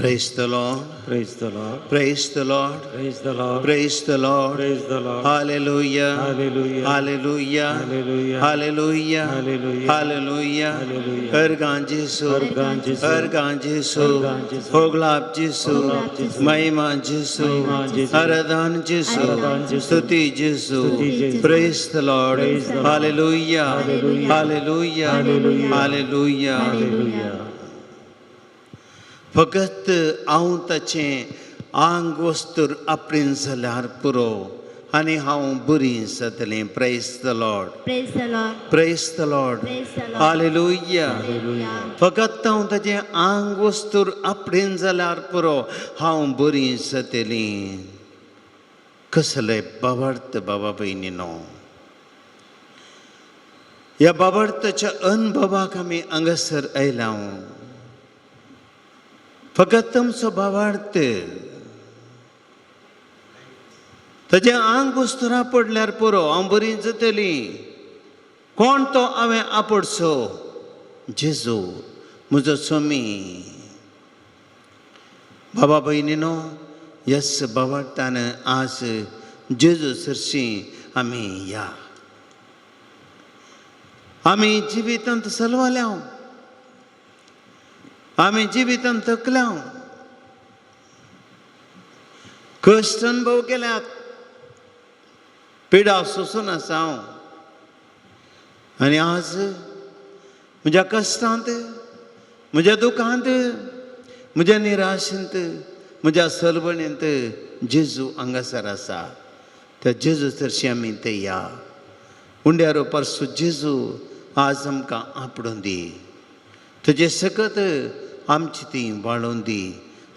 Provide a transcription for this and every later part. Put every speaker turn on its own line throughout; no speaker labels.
Praise the Lord.
Praise the Lord.
Praise the Lord.
Praise the Lord.
Praise the Lord.
Praise the Lord.
Hallelujah.
Hallelujah.
Hallelujah.
Hallelujah.
Hallelujah.
Hallelujah.
Hallelujah.
Hallelujah.
Ergan Jesu.
Ergan Jesu.
Ergan Jesu.
Ergan Jesu.
Hoglap Jesu.
Hoglap Jesu.
Mahima Jesu.
Mahima Jesu.
Aradan Jesu.
Aradan Jesu.
Stuti Jesu.
Stuti Jesu.
Praise the Lord.
Praise the Lord.
Hallelujah.
Hallelujah.
Hallelujah.
Hallelujah.
Hallelujah.
Hallelujah.
फकत हांव ताचें आंग वस्तूर आपणीन जाल्यार पुरो आनी हांव बरी जातलें. Praise the Lord.
Praise the Lord.
Praise the Lord.
Praise the Lord.
Hallelujah.
Hallelujah.
फकत हांव ताचें आंग वस्तूर आपणीन जाल्यार पुरो हांव बरी जातलीं. कसलें बाबर्थ बाबा भयणीनो. ह्या बाबर्थाच्या अनुभवाक आमी हांगासर आयला. फकत तुमचो भावार्थ ताचे आंग वस्तुरा पडल्यार पुरो हांव बरी जातलीं. कोण तो हांवें आपडचो? जेजू म्हजो स्वामी. बाबा भयणीनो, ह्याच भावार्थान आज जेजू सरशी आमी या. आमी जिवितांत चलवाल्या. आमी जिवितांत थकल्या. कश्ट अनुभव केल्यात. पिडा सोसून आसा हांव. आनी आज म्हज्या कश्टांत, म्हज्या दुखांत, म्हज्या निराशेंत, म्हज्या सलबणेंत जेजू हांगासर आसा. त्या जेजू तरशी आमी ते या. उंड्यारो परसू जेजू आज आमकां आपडून दी. तुजे सकत आमची ती वाळून दी.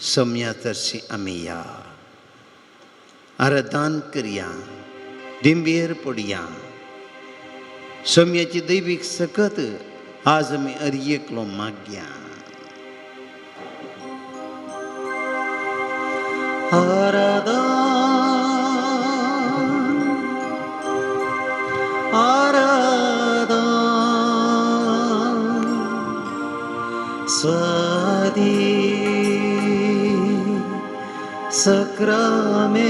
सम्या तरशी आमी या. आराधन करया. दिंबेर पडया. सम्याची दैवीक सकत आज आमी अर्येकलो मागया.
आराधन. आराधन. Swadi Sacramenta.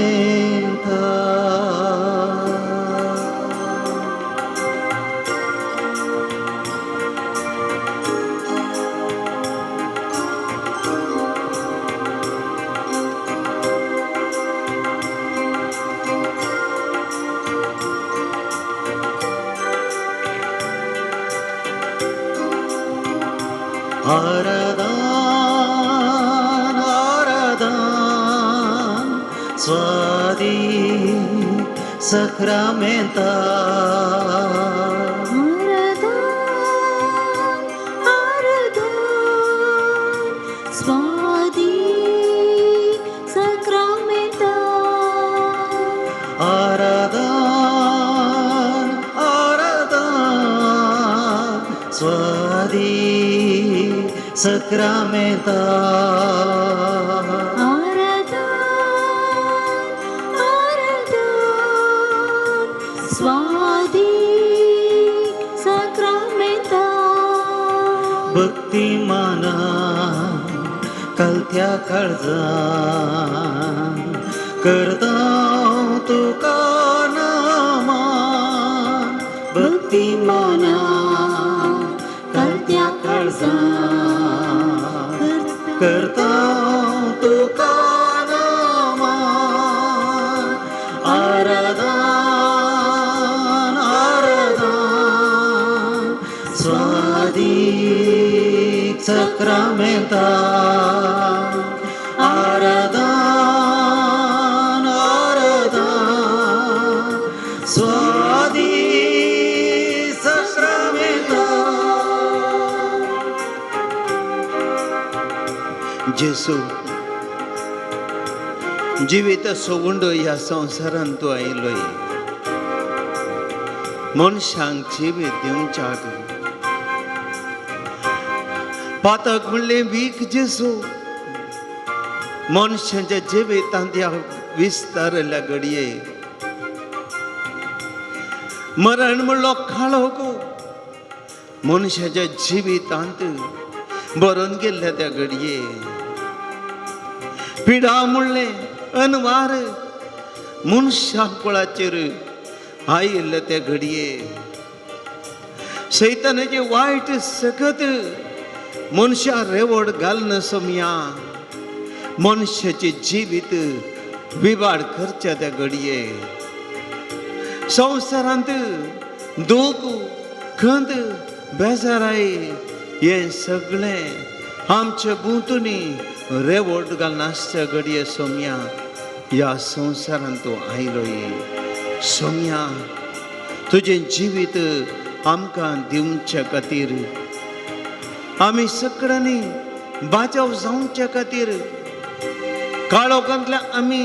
Aradan, Aradan, Swadi Sacramenta.
Aradan, Aradan, Swadi Sacramenta.
Aradan, Aradan, Swadi Sacramenta.
Aradan, Aradan, Swadi Sacramenta.
भक्ती माना कलत्या काळजा करता तुका नामान. भक्ती माना कलत्या काळजा करता तुका नामान. आराधन, आराधन, स्वादिक सक्रमेंता. आराधन, आराधन, स्वादिक सक्रमेंता.
जेसू जिवीत सोगुंड ह्या संवसारांत तूं आयलोय. मनशांक जिवीत दिवच्याक पातक म्हणलें वीख जेसू. मनशाच्या जिवितांत ह्या विस्तारल्या घडये मरण म्हणलो काळोख मनशाच्या जिवितांत बरोवन गेल्ल्या त्या घडये पिडा म्हणले अनवार मनशा पळाचेर आयिल्ले ते घडये सैतानाचे वायट सकत मनशा रेवड घालना समया मनशाचे जिवीत विबाड करच्या त्या घडये संवसारांत दूख खंत बेजाराय हे सगळें आमच्या गुंतुनी रेवड घालना आसच्या घडये सोम्या ह्या संवसारांत तूं आयलोय सोम्या तुजें जिवीत आमकां दिवच्या खातीर आमी सगळ्यांनी बाजाव जावच्या खातीर काळोखांतल्या आमी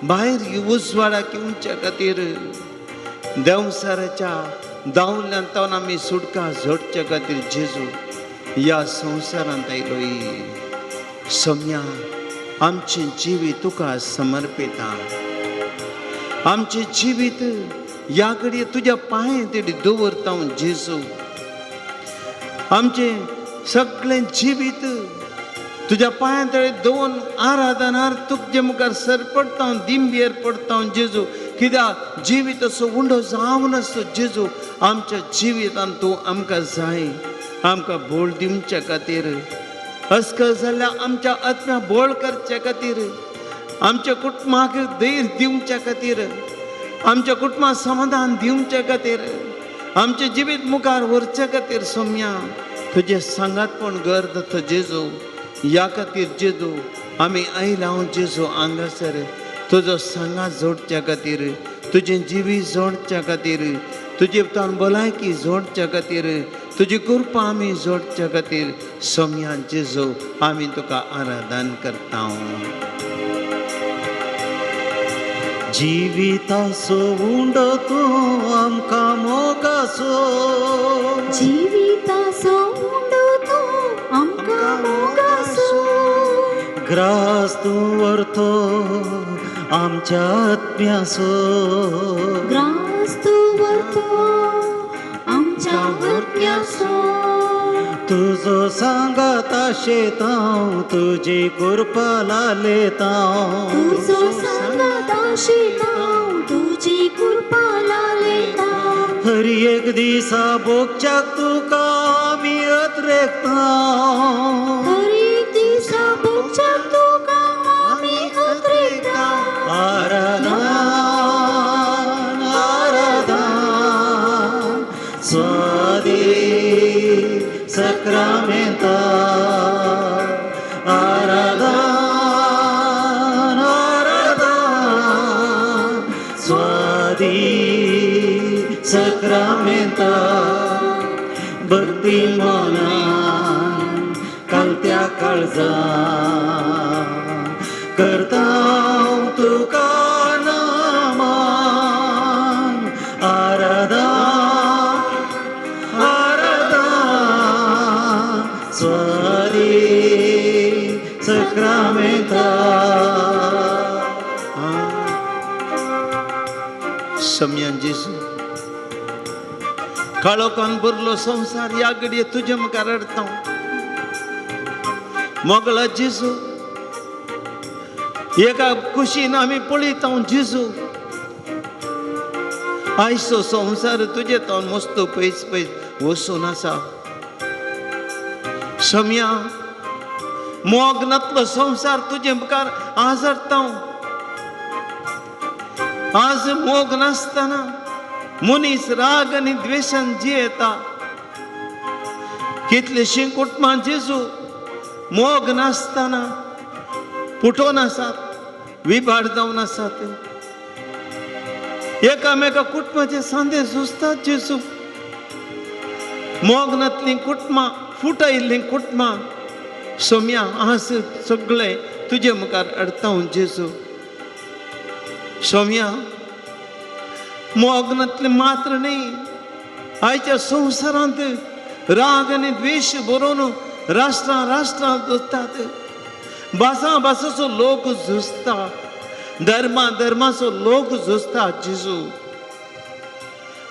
भायर उजवाडाक येवच्या खातीर देवसाराच्या दावल्यांतल्यान आमी सुटका जोडच्या खातीर जेजू ह्या संवसारांत आयलोय सोम्या आमचें जिवीत तुका समर्पिता आमचें जिवीत ह्या घडये तुज्या पांय तेडी दवरता हांव जेजू आमचें सगळें जिवीत तुज्या पांया तळे दवरून आराधनार तुजे मुखार सरपडता हांव दिंबेर पडता हांव जेजू कित्याक जिवीत असो उंडो जावं नासतो जेजू आमच्या जिवितांत तूं आमकां जाय आमकां बोळ दिवच्या खातीर अस्क जाल्यार आमच्या आत्म्या बोळ करच्या खातीर आमच्या कुटुंबाक धैर्य दिवच्या खातीर आमच्या कुटुंबाक समाधान दिवच्या खातीर आमचें जिवीत मुखार व्हरच्या खातीर सोम्या तुजें सांगातपण गर्द तो जेजू ह्या खातीर जेजू आमी आयला हांव जेजू हांगासर तुजो सांगात जोडच्या खातीर तुजें जिवीत जोडच्या खातीर तुजे भितर भलायकी जोडच्या खातीर तुजी कृपा आमी जोडच्या खातीर सोम्या जेजू आमी तुका आराधन करता
जिवितासो उंडो तूं आमकां मोगासो
जिविताचो उंडो तूं आमकां मोगासो
ग्रास तूं व्हरतो आमच्या आत्म्यासो
ग्रास तूं व्हरतो आमच्या आत्म्याचो
तुजो सांगात आशेत हांव तुजी कृपा लालेत हांव
तुजो सांगात आशीत हांव तुजी कृपा लालयता
हर एक दिसा भोगच्याक तुका आमी अत्रेकता
हर एक दिसा भोगच्याक तुका आमी अत्रेकता
आराधन आराधन स्वादी सक्रामेंता आराधन आराधन स्वादी सक्रामेंता भक्ती मनान कालत्या काळजा करता हांव तुका नमन आराधन आराधन स्वादी सक्रामेंता
सोम्या जेजू काळोखान भरलो संवसार ह्या घडये तुजे मुखार हाडटा मोगळा जेजू एका खुशीन आमी पळयता जेजू आयचो संवसार तुजे तो मस्त पयस पयस वचून आसा सोम्या मोगनातलो संवसार तुजे मुखार आज हाडटा आज मोग नासतना मनीस राग आनी द्वेशान जियेता कितलीशीं कुटुंबां जेजू मोग नासतना फुटोन आसात विभाड जावन आसात एकामेका कुटुंबाचे सांदे झुजतात जेजू मोगनातलीं कुटुंबां फुटायिल्लीं कुटुंबां सोम्या आज सगळे तुजे मुखार हाडटा जेजू सोम्या मोगनातले मात्र न्ही आयच्या संवसारांत राग आनी द्वेश बरोवन राष्ट्रां झुजतात भासाचो लोक झुजता धर्माचो लोक झुजता जेजू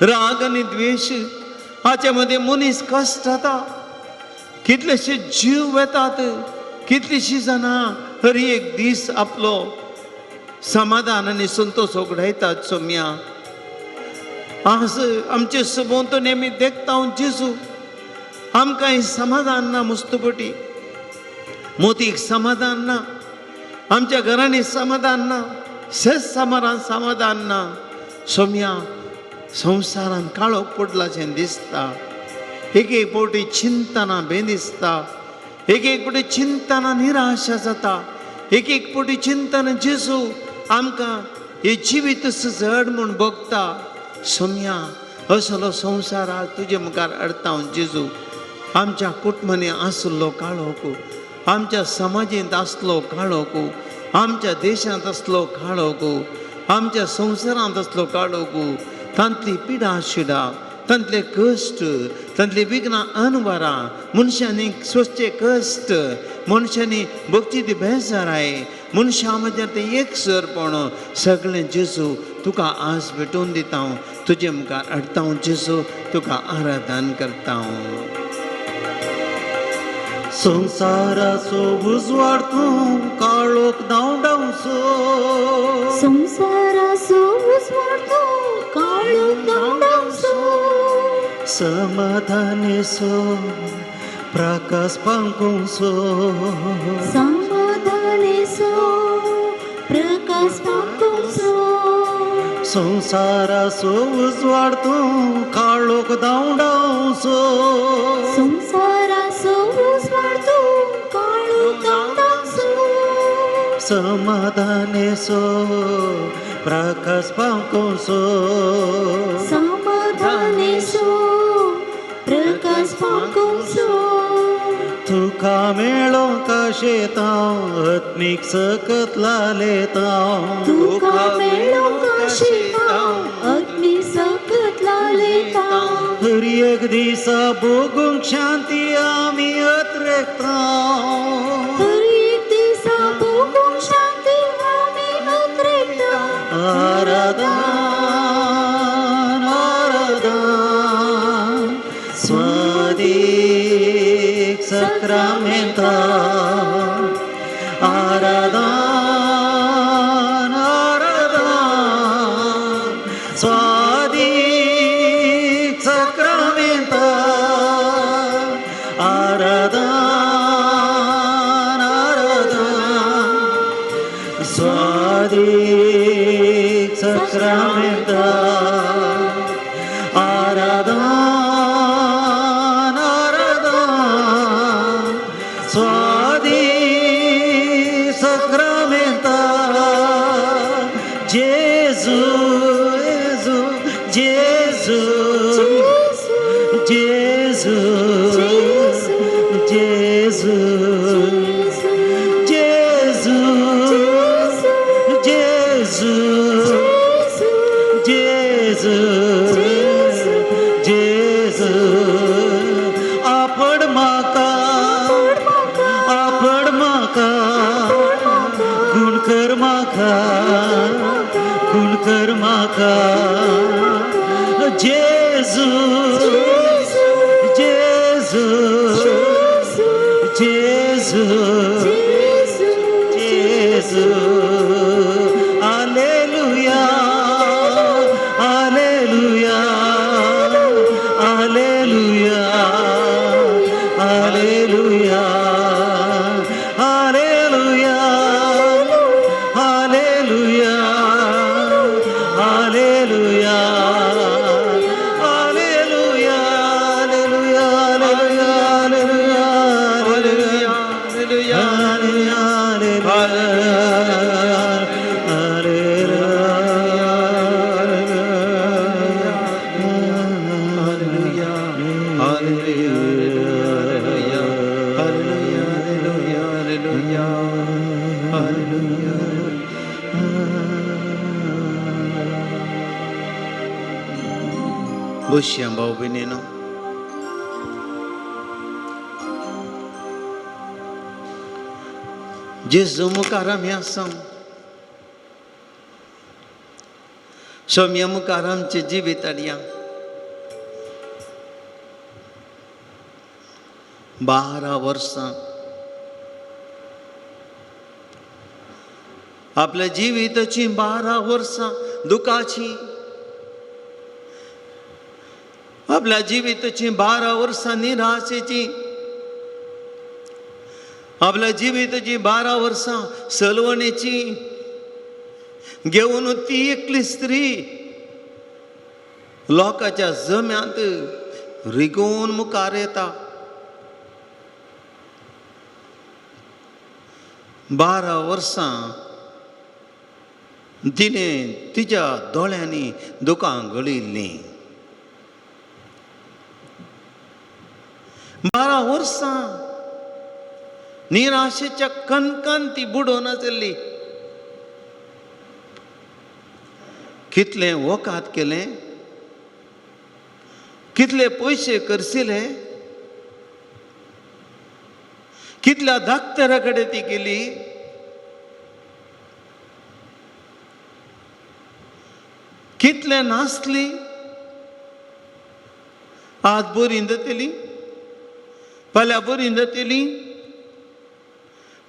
राग आनी द्वेश हाचे मदीं मनीस कश्ट जाता कितलेशे जीव वेतात कितलीशीं जाणां हर एक दीस आपलो समाधान आनी संतोष उगडायतात सोम्या. आज आमचे सबोंत नेहमी देखता हांव जेजू आमकां हें समाधान ना मुस्तपटी, मोतीक समाधान ना, आमच्या घरांनी समाधान ना, शेज समारान समाधान ना. सोम्या संवसारान काळोख पडलाशें दिसता. एक एक फावटी चिंतना बेदिसता, एक एक फावटी चिंतना निराशा जाता, एक एक फावटी चिंतना जेजू आमकां हे जिवीत जड म्हूण भोगता. सोम्या असलो संवसार आज तुजे मुखार हाडटा हांव जेजू. आमच्या कुटुंबांनी आसलो काळोख, आमच्या समाजींत आसलो काळोख, आमच्या देशांत असलो काळोख, आमच्या संवसारांत असलो काळोख, तांतली पिडा शिडा, तांतले कश्ट, तांतली विघ्नां अनवरां, मनशांनी स्वच्चे कश्ट, मनशांनी भक्ती ती बेजाराय, मनशां मध्यान ते एकसरपण सगळें जेजू तुका आज भेटोवन दिता हांव. तुजे मुखार हाडटा हांव जेजू, तुका आराधन करता हांव.
संसाराचो उजवाड तूं काळोख धांवडावचो,
संसाराचो उजवाड तूं काळोख धांवडावचो,
समाधानेचो प्रकाश पांकोवचो,
समाधानेचो प्रकाश पांकोवचो,
संसाराचो उजवाड तूं काळोख धांवडावचो,
संसाराचो उजवाड तूं काळोख धांवडावचो,
समाधानेचो प्रकाश पांकोवचो,
समाधानेचो प्रकाश पांकोवचो,
तुका मेळोंक शेतां आत्मीक सकत लालेतां,
तुका मेळोंक आशितां अग्नी सकत लालेतां,
हर एक दिसा भोगूंक शांती आमी अत्रेकतां,
हर एक दिसा भोगूंक शांती आमी अत्रेकतां.
आराधन आराधन स्वादीक सक्रामेंता, आराधन आराधन स्वादीक सक्रामेंता, आराधन आराधन स्वादीक सक्रामेंता, आराधन आराधन स्वादीक सक्रामेंता. जेजू जेजू जेजू जेजू जेजू जेजू जेजू जेजू आपण म्हाका गुण कर म्हाका, गुण कर म्हाका. जेजू जेजू जेजू जेजू hallelujah hallelujah hallelujah hallelujah hallelujah hallelujah hallelujah hallelujah hallelujah
Bushiam भाऊ बहिणीनो, जेजू मुखार आमी आसा, सोम्या मुखार आमचे जिवीत हाडया. 12 वर्सां आपल्या जिविताची 12 वर्सां दुखाची, आपल्या जिविताची 12 वर्सां निराशेची, आपल्या जिविताची 12 वर्सां सलवणेची घेऊन ती एकली स्त्री लोकांच्या जम्यांत रिगून मुखार येता. 12 वर्सां तिने तिच्या दोळ्यांनी दुकां गळिल्लीं. 12 वर्सां निराशेच्या कणकान ती बुडोवन आसली. कितले वकात केले, कितले पयशे करशिले, कितल्या धाकतरा कडेन ती गेली, कितले नासली. आज बरी जातली, फाल्यां बरी जातली,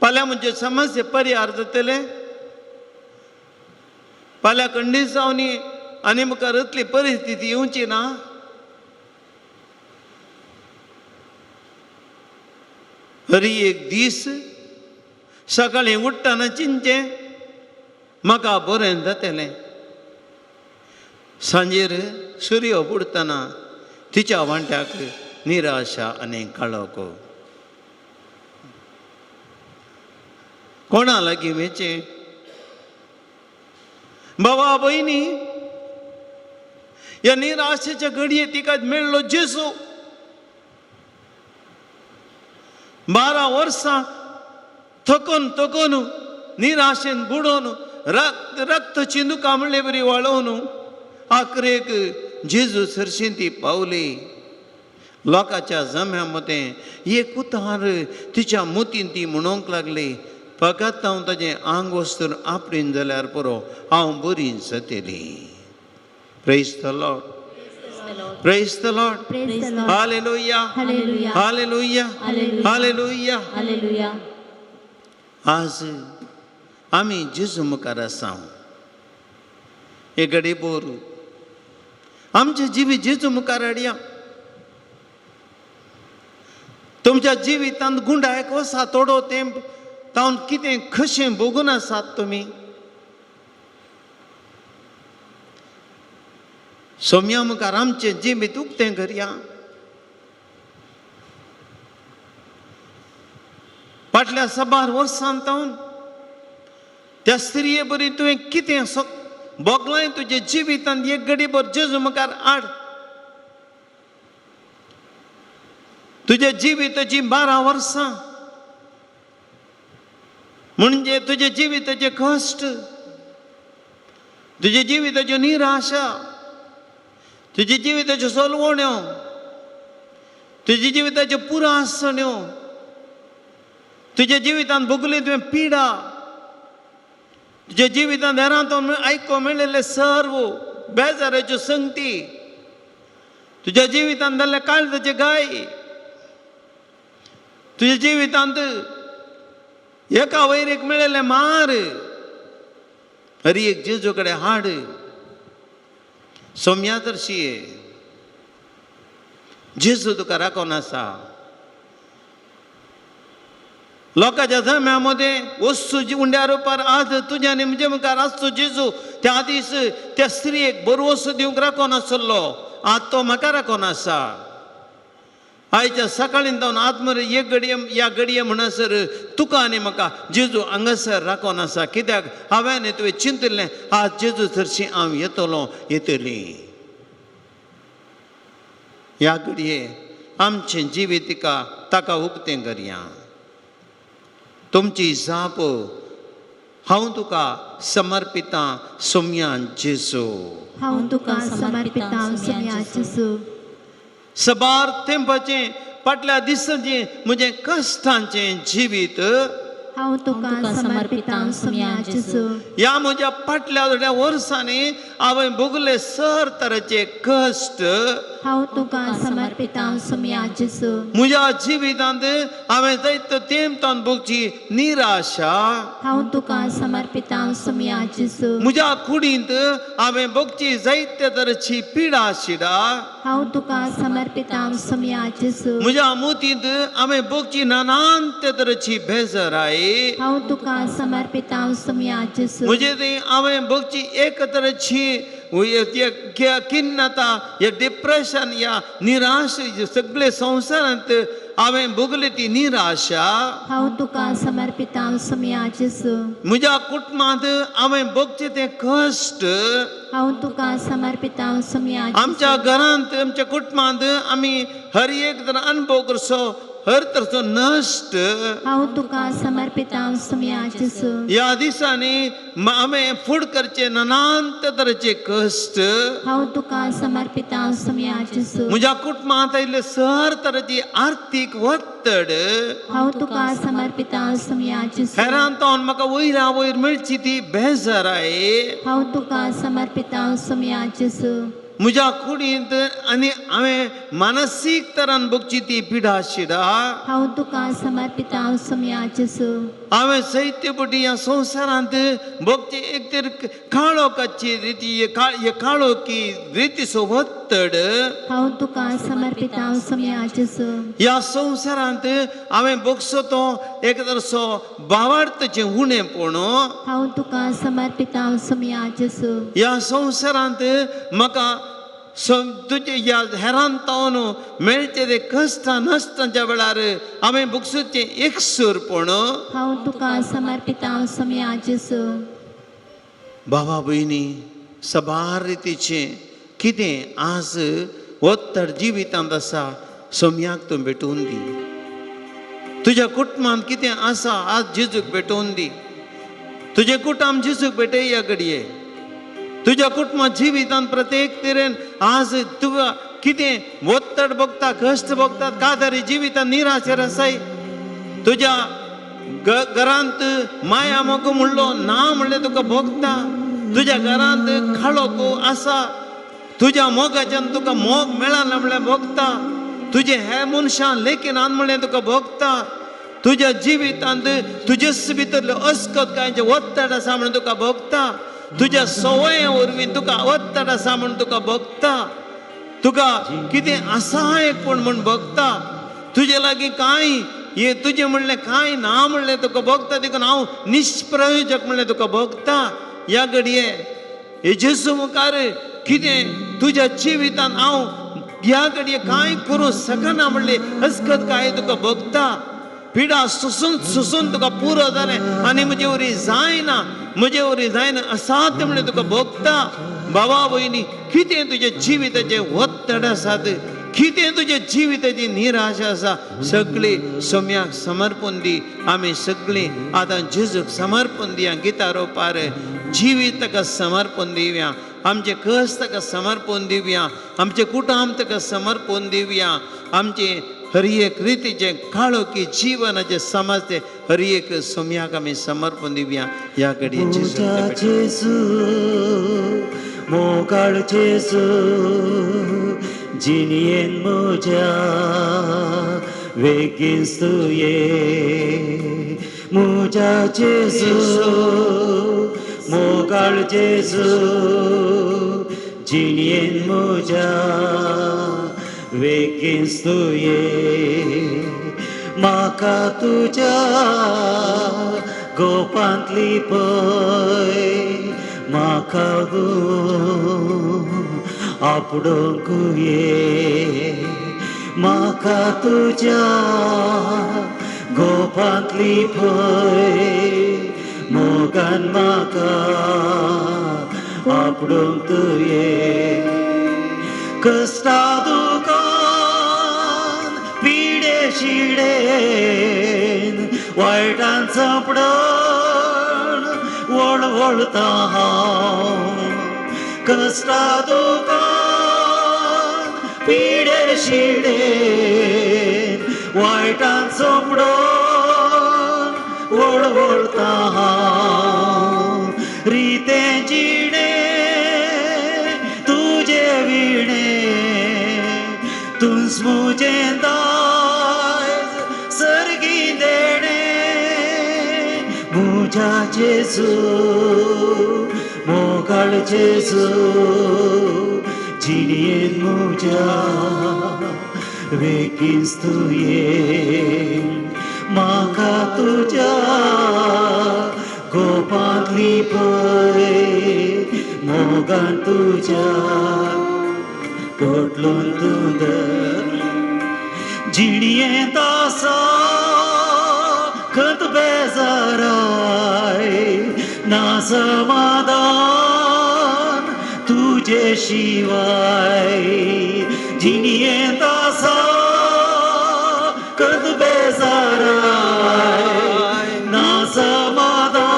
फाल्यां म्हणजे समस्ये परिहार जातले, फाल्यां खंडीत जावनी आनी मुखार असली परिस्थिती येवची ना. हरी एक दीस सकाळीं उठ्ठना चिंचे म्हाका बरें जातलें. सांजेर सूर्य बुडतना तिच्या वांट्याक निराशा आनी काळोख. कोणा लागीं वेचें? बाबा भयणी, ह्या निराशेच्या घडये तिका मेळ्ळो जेजू. 12 वर्सां थकून थकून निराशेन बुडोवन रक्तची दुकां म्हणले बरी वाळोवन आखरेक जेजू सरशीं ती पावली. लोकांच्या जम्या मदें एक उतार तिच्या मोतीन ती म्हणूंक लागली, फकत हांव ताजें आंग वस्तून आपणीन जाल्यार पुरो, हांव बरी जातली. Praise the Lord, praise the Lord, hallelujah, hallelujah, hallelujah.
Hallelujah.
आज आमी जेजू मुखार आसा. हे घडी बोर आमचे जिवी जेजू मुखार हाडया. तुमच्या जिवितांत गुंडायक वसा तोडो तें तावन कितें कशें भोगून आसात तुमी. सोम्या मुखार आमचें जिवीत उक्तें करया. फाटल्या 12 वर्सांत त्या स्त्रिये बरी तुवें कितें बोगलाय तुजे जिवितांत एक घडी भर जेजू मुखार हाड. तुज्या जिविताची 12 वर्सां म्हणजे तुजे जिविताचे कश्ट, तुजे जिविताच्यो निराशा, तुजे जिविताच्यो सोलवण्यो, तुजे जिविताच्यो पुरासण्यो, तुज्या जिवितांत भोगली तुवें पिडा, तुज्या जिवितांत हेरांतून आयको मेळिल्ले सर्व बेजाराच्यो संगती, तुज्या जिवितांत जाल्ले काळजाचे गाय, तुज्या जिवितांत एका वैरीक मेळिल्ले मार, हरी एक जेजू कडेन हाड. सोम्या तरशीये जेजू तुका राखून आसा. लोकांच्या जम्या मध्ये वस्तू उंड्या रुपार आज तुज्या आनी म्हजे मुखार आसचो जेजू. त्या दीस त्या स्त्रियेक बरो वस्तू दिवंक राखून आसलो, आज तो म्हाका राखून आसा. आयच्या सकाळीं जावन आत्मर एक घडये ह्या घडये म्हणसर तुका आनी म्हाका जेजू हांगासर राखून आसा. कित्याक हांवें तुवें चिंतिल्लें आज जेजू थरशी हांव येतलो येतली. ह्या घडये आमचें जिवीत ताका उक्तें करया. तुमची जाप हांव तुका समर्पितां सोम्या जेजू.
हांव तुका समर्पितां सोम्या जेजू.
सबार तेंपाचें फाटल्या दिसाचें म्हजें कश्टांचें जिवीत
हांव तुका समर्पितां सोम्या जेजू.
ह्या म्हज्या फाटल्या वर्सांनी हांवें भोगले सर तरेचे कश्ट
हांव तुका समर्पितां सुम्या जेजू
म्हज्या जिवितांत हांवें जायतो तेंमतान भोगची निराशा
हांव तुका समर्पितां सुम्या जेजू
म्हज्या कुडींत हांवें भोगची जायते तरेची पिडा शिडा
हांव तुका समर्पितां सुम्या जेजू
म्हज्या मोतींत हांवें भोगची नानांते तरेची बेजाराई
हांव तुका समर्पितां सुम्या जेजू
म्हणजे ते हांवें भोगची एक तरेची खिन्नता या डिप्रेशन या निराश सगळे संवसारांत हांवें भोगली ती निराशा
हांव तुका समर्पितां सुम्या जेजू
म्हज्या कुटुंबांत हांवें भोगचे ते कश्ट
हांव तुका समर्पितां सुम्या
आमच्या घरांत आमच्या कुटुंबांत आमी हर एक तर अनुभव करचो हर तरेचो नश्ट
हांव तुका समर्पितां सुम्या जेजू
ह्या दिसांनी हांवें फूड करचे नानांत तरेचे कश्ट
हांव तुका समर्पितां सुम्या जेजू
म्हज्या कुटुंबांत आयिल्ले सर तरेची आर्थीक वत्तड
हांव तुका समर्पितां सुम्या जेजू
हेरान तावन म्हाका वयरा वयर मेळची ती बेजाराय
हांव तुका समर्पितां सुम्या जेजू
म्हज्या कुडींत आनी हांवें मानसीक तरान भोगची ती पिडा शिडा
हांव तुका समर्पितां सुम्या जेजू
हांवें सैत्य पटी ह्या संवसारांत भोगचे एक तर काळोखाची रिती हे काळोखी रितीचो वत्तड
हांव तुका समर्पितां सुम्या जेजू
ह्या संवसारांत हांवें भोगसो तो एक तरेचो भावार्थाचें उणेंपण
हांव तुका समर्पितां सुम्या जेजू
ह्या संवसारांत म्हाका तुजे ह्या हेरान तावन मेळचे ते कश्ट नश्टांच्या वेळार हांवें भोगसूचें एकसूरपण
हांव तुका समर्पितां सुम्या जेजू
भावा भयणी सबार रितीचें कितें आज वत्तड जिवितांत आसा सोम्याक तूं भेटोवन दी तुज्या कुटुंबांत कितें आसा आज जेजूक भेटोवन दी तुजें कुटुंब जेजूक भेटय ह्या घडये तुज्या कुटुंबात जिवितांत प्रत्येक तरेन आज तुका कितें वत्तड भोगता कश्ट भोगतात का तरी जिवितांत निराशेर आसाय तुज्या घरांत माया मोग म्हणलो ना म्हणलें तुका भोगता तुज्या घरांत खाळोक आसा तुज्या मोगाच्यान तुका मोग मेळना म्हणलें भोगता तुजे हे मनशान लेखिनान म्हणलें तुका भोगता तुज्या जिवितांत तुजेच भितरल्यो अस्खदकायेचें वत्तड आसा म्हणून तुका भोगता तुज्या सवये वरवीं तुका वत्तड आसा म्हूण तुका भोगता तुका कितें असायपण म्हूण भोगता तुजे लागीं कांय हे तुजें म्हणलें कांय ना म्हणलें तुका भोगता देखून हांव निश्प्रयोजक म्हणलें तुका भोगता ह्या घडये हे जेजू मुखार कितें तुज्या जिवितांत हांव ह्या घडये कांय करूं शकना म्हणले अस्खदकाय तुका भोगता पिडा सुसून तुका पुरो जालें आनी म्हजे वरी जायना म्हजे वरी जायना असाध्य म्हणलें तुका भोगता बाबा भयणी कितें तुज्या जिविताचें वत्तड आसात कितें तुज्या जिविताची निराशा आसा सगळी सोम्याक समर्पण दी आमी सगळीं आतां जेजूक समर्पण दिया गितां रोंपार जिवीत ताका समर्पण दिवया आमचे कश्ट ताका समर्पण दिवया आमचे कुटुंब ताका समर्पण दिवया आमचे हर एक रितीचें काळोखी जिवनाचे समाज ते हर एक सोम्याक आमी समर्पण दिवया ह्या घडये
जेजू मोगाळ जेजू जिणयेन म्हज्या वेगीन तुये म्हज्या जेजू मोगाळ जेजू जिणयेन म्हज्या वेगीन तुये म्हाका तुज्या गोपांतली पय म्हाका आपडोंक ये म्हाका तुज्या गोपांतली पय मोगान म्हाका आपडोंक तुये कश्टा दुकान पिडे शिडेन वायटान चपडण वळवळता हांव कश्टा दुकान पिडे शिडेन वायटान चपडण वळवळता हांव रितें जिणे तुजे विणे मुझें दायज सर्गी देणे मुझा जेजू मोगाळ जेजू जिणयेन मुझा वेकीस तुये म्हाका तुज्या गोपांतली पळय मोगान तुज्या पोटलून तुंदर जिणयेंत आसा खंत बेजाराय ना समाधान तुजे शिवाय जिणयेंत आसा खंत बेजाराय ना समाधान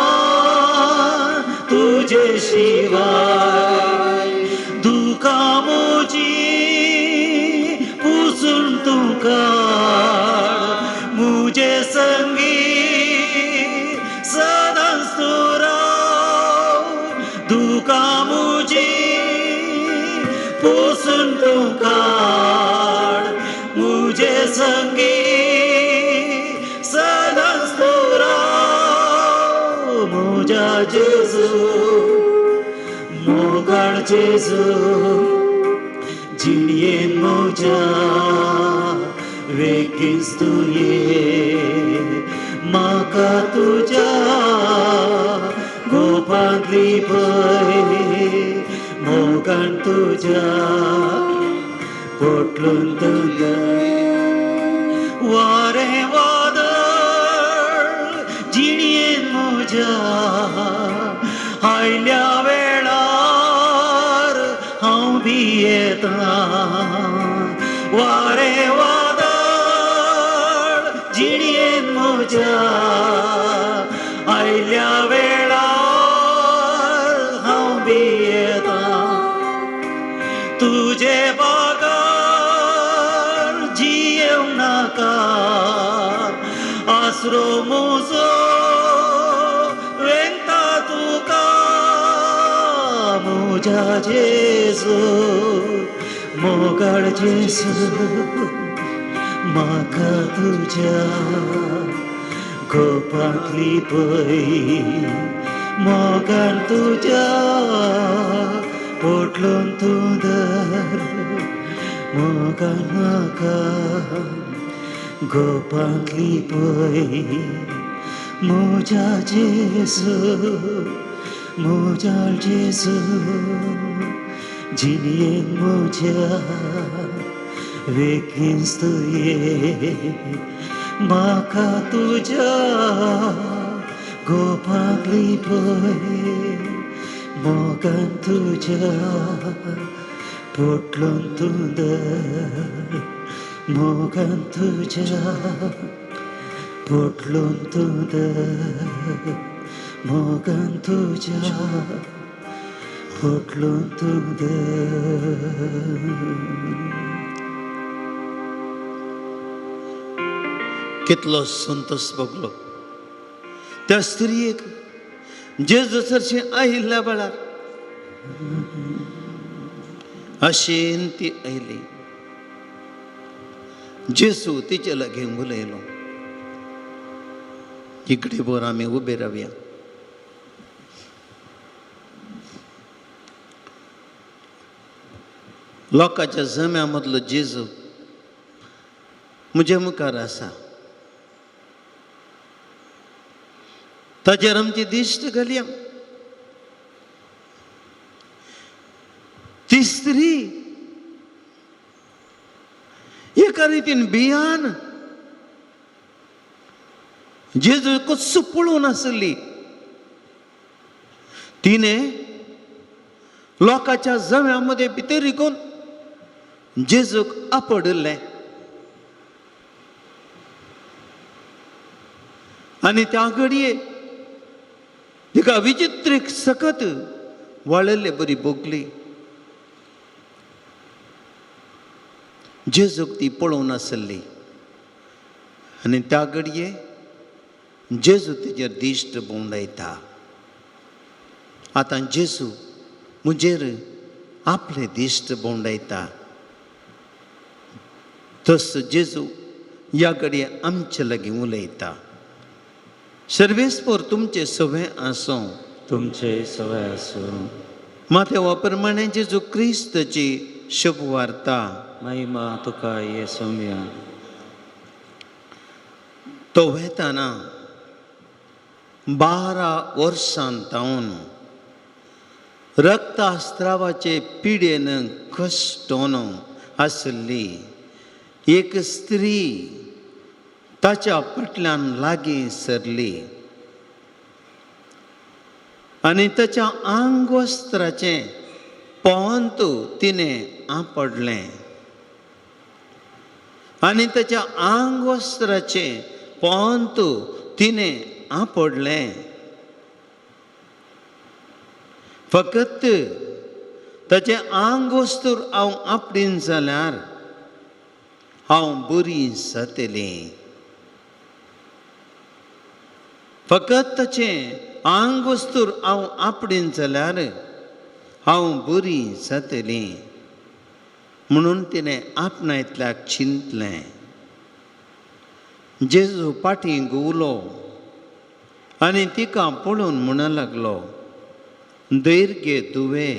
तुजे शिवाय दुखा मुजी पुसून तुका मुझे संगी सदांच तू राव दुखा मुजी पुसून तुका मुझे संगी सदांच तू राव मुझा जेजू मोगाळ जेजू जिणयेन मुझा वेकीस तुये म्हाका तुज्या गोपांतली पळय मोगान तुज्या पोटलून तुंदर वारें वादळ जिणयेन मुझा आयल्या वेळार हांव भियेतां वारें वादळ जिणयेन म्हज्या आयल्या वेळार हांव भियेतां तुजे बागार जियेवंक नाका आसरो म्हजो वेंता तुका मुझा जेजू मोगाळ जेजू म्हाका तुज्या गोपांतली पळय मोगान तुज्या पोटलून तुंदर मोगान म्हाका गोपांतली पळय मुझा जेजू मोगाळ जेजू जिणयेन मुझ्या वेकीस तुये म्हाका तुज्या गोपांतली पळय मोगान तुज्या पोटलून तुंदर मोगान तुज्या पोटलून तुंदर मोगान तुज्या पोटलून तुंदर
कितलो संतोष भोगलो त्या स्त्रियेक जेजू चर्चें आयिल्ल्या वेळार आशेन ती आयली जेजू तिचे लागीं उलयलो इकडे बर आमी उबे रावया लोकांच्या जम्या मदलो जेजू म्हज्या मुखार आसा ताचेर आमची दिश्ट घालया ती स्त्री एका रितीन भियान जेजू कसो पळोवन आसली तिने लोकांच्या जम्यामध्ये भितर रिकोन जेजूक आपडले आनी त्या घडये तिका विचित्र सकत वाळयल्ले बरी भोगली जेजूक ती पळोवन आसली आनी त्या घडये जेजू तिचेर दिश्ट भोंवडायता आतां जेजू म्हजेर आपले दिश्ट भोंवडायता तस जेजू या घडये आमचे लागीं उलयता. सर्वेस्पर तुमचे सवय आसूं.
तुमचे सवय आसूं.
माथ्या प्रमाणे जेजू क्रिस्तची शुभ वार्ता.
महिमा तुका येसुम्या.
तो वेताना 12 वर्सां तावन रक्तास्त्रावाचे पिडेन कश्टोन आसली एक स्त्री ताच्या फाटल्यान लागीं सरली आनी ताच्या आंगवस्त्राचें पळोवन तिणें आपडलें आनी ताच्या आंगवस्त्राचें पळोवन तिणें आपडलें. फकत ताचें आंगवस्त्र हांव आपडीन जाल्यार हांव बरी जातलें. फकत ताचें आंगवस्त्र हांव आपडीन जाल्यार हांव बरी जातलें म्हणून तिणें आपणायतल्याक चिंतलें. जेजू फाटीं घुंवलो आनी तिका पळोवन म्हणूंक लागलो, धैर्य घे तुवे,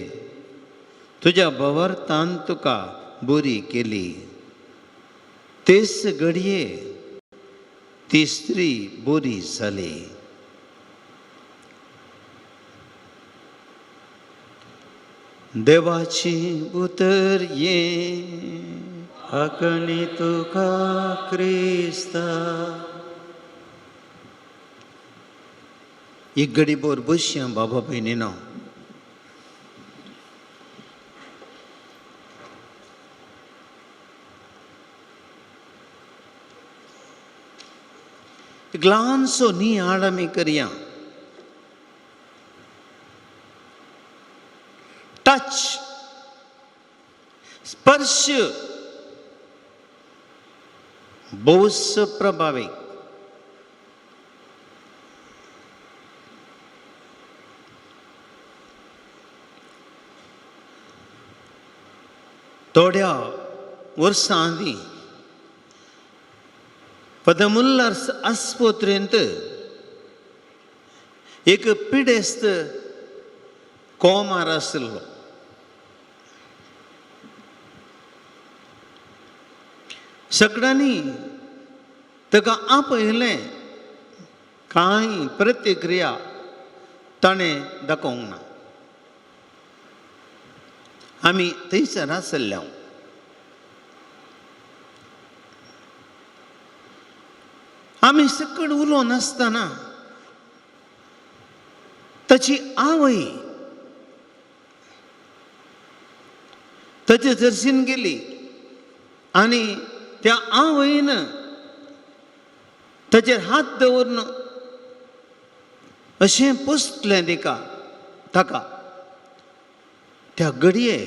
तुज्या भवार्थान तुका बरी केली. तेच घडये ती स्त्री बरी जाली. देवाची उतर ये
हाकणी तुका क्रिस्ता.
एक घडी बोर बसया बाबा भयणीनो. एक ल्हानसो नियाळ आमी करया. टच, स्पर्श बहुस प्रभावी. थोड्या वर्सां आदीं पदमुल्लार आस्पत्रेंत एक पिडेस्त कोमार आसलो. सगळ्यांनी ताका आपयलें, कांय प्रतिक्रिया ताणें दाखोवंक ना. आमी थंयसर आसल्ले. आमी सकयल उलोवन आसतना ताची आवय ताचे जर्सीन गेली आनी त्या आवयन ताचेर हात दवरून अशें पुसलें ताका. त्या घडये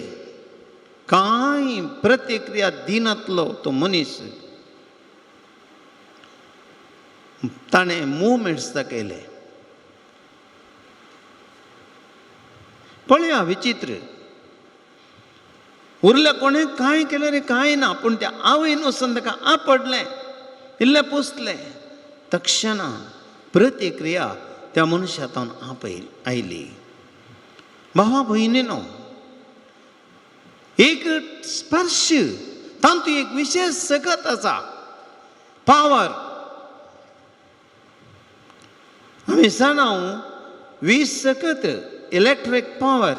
कांय प्रतिक्रिया दिनातलो तो मनीस. ताणें मुवमेंट्स दाखयले. पळया विचित्र. उरल्या कोणें कांय केलें रे, कांय ना, पूण त्या आवयन वचून ताका आपडलें, इल्लें पुसलें. तक्षणा प्रतिक्रिया त्या मनशांतून आयली. भावा भयणीनो, एक स्पर्श तातूंत एक विशेष सकत आसा, पावर. आमी जाणां 20 सकत इलेक्ट्रीक पावर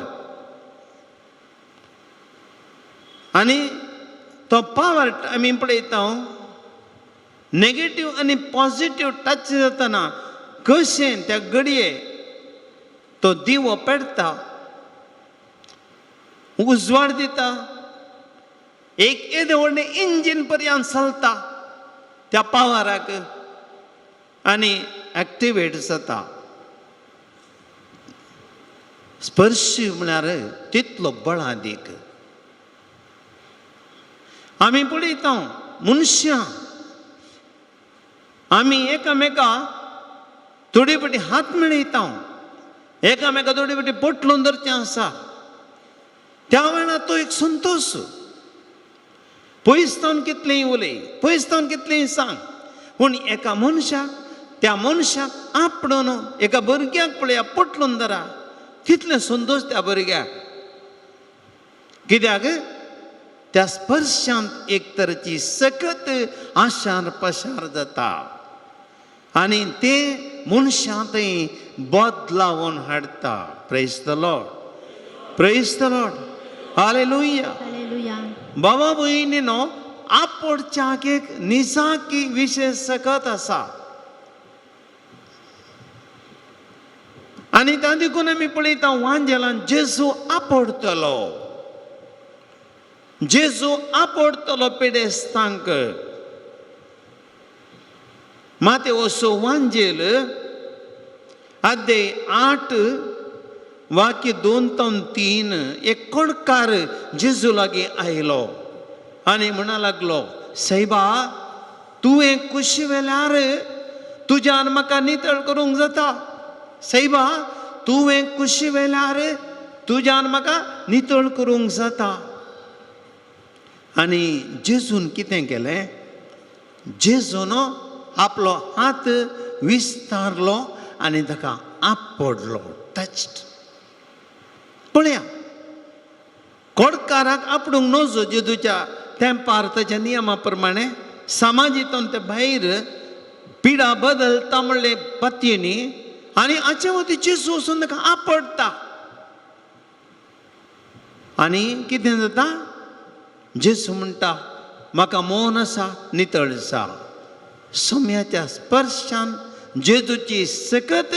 आनी तो पावर आमी पळयता नेगेटीव आनी पॉझिटीव टच जातना कशें त्या घडये तो दिवो पेटता, उजवाड दिता, एक येदे व्हडलें इंजीन पर्यंत चलता त्या पावराक आनी एक्टिवेट जाता. स्पर्श म्हळ्यार तितलो बळादीक. आमी पळयता मनशां, आमी एकामेका थोडी फाटी हात मेळयता, एकामेका थोडी फाटी पटलून धरचें आसा. त्या वेळार तो एक संतोश. पयसतावन कितलेंय उलय, पयसतावन कितलेंय सांग, पूण एका मनशाक, त्या मनशाक आपणून एका भुरग्याक पळया पटलून धरा, कितलें संतोश त्या भुरग्याक. कित्याक त्या स्पर्शांत एक तरेची सकत आशार पशार जाता आनी ते मनशांतय बदलावून हाडटा. Praise the Lord, praise the Lord, hallelujah.
Hallelujah.
बाबा भयणीनो, आपडच्याक एक निजाकी विशय सकत आसा. आनी त्या देखून आमी पळयता वांजेलान जेजू आपडटलो, जेजू आपडटलो पेडेस्तांक. मातेवचो वांजेल अध्याय 8 वाक्य 2 ते 3 एक कोडकार जेजू लागीं आयलो आनी म्हणा लागलो, सायबा तुवें कुशी वेल्यार तुज्यान म्हाका नितळ करूंक जाता. सायबा तुवें कुशी वेल्यार तुज्यान म्हाका नितळ करूंक जाता. आनी जेजून कितें केलें, जेजून आपलो हात विस्तारलो आनी ताका आपडलो, टच्ड. पळया, कोडकाराक आपणूंक नजो जेजूच्या तेंपार ताच्या नियमा प्रमाणे समाजीतून ते भायर पिडा बदलता म्हणले पत्येनी आनी हाचे वती जेजू वचून ताका आपडटा. आनी कितें जाता, जेजू म्हणटा म्हाका मौन आसा, नितळ आसा. सोम्याच्या स्पर्शान जेजूची सकत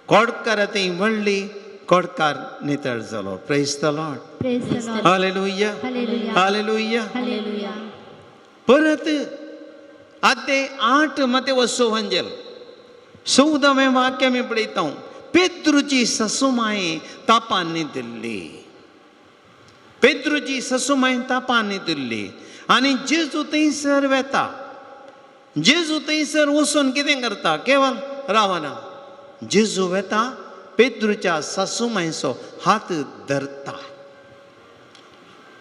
कोडकारांतय व्हडली, कोडकार नितळ जालो. Praise the Lord,
praise the Lord.
Hallelujah,
hallelujah.
Hallelujah.
Hallelujah.
परत अध्याय 8 मातेवचो वांजेल 14वें वाक्य आमी पळयता. पेद्रूची ससूमाय तापान न्हिदिल्ली, पेद्रूची ससूमाय तापान न्हिदिल्ली आनी जेजू थंयसर वेता. जेजू थंयसर वचून कितें करता, केवळ रावना. जेजू वेता, पेद्रूच्या सासूमायचो हात धरता.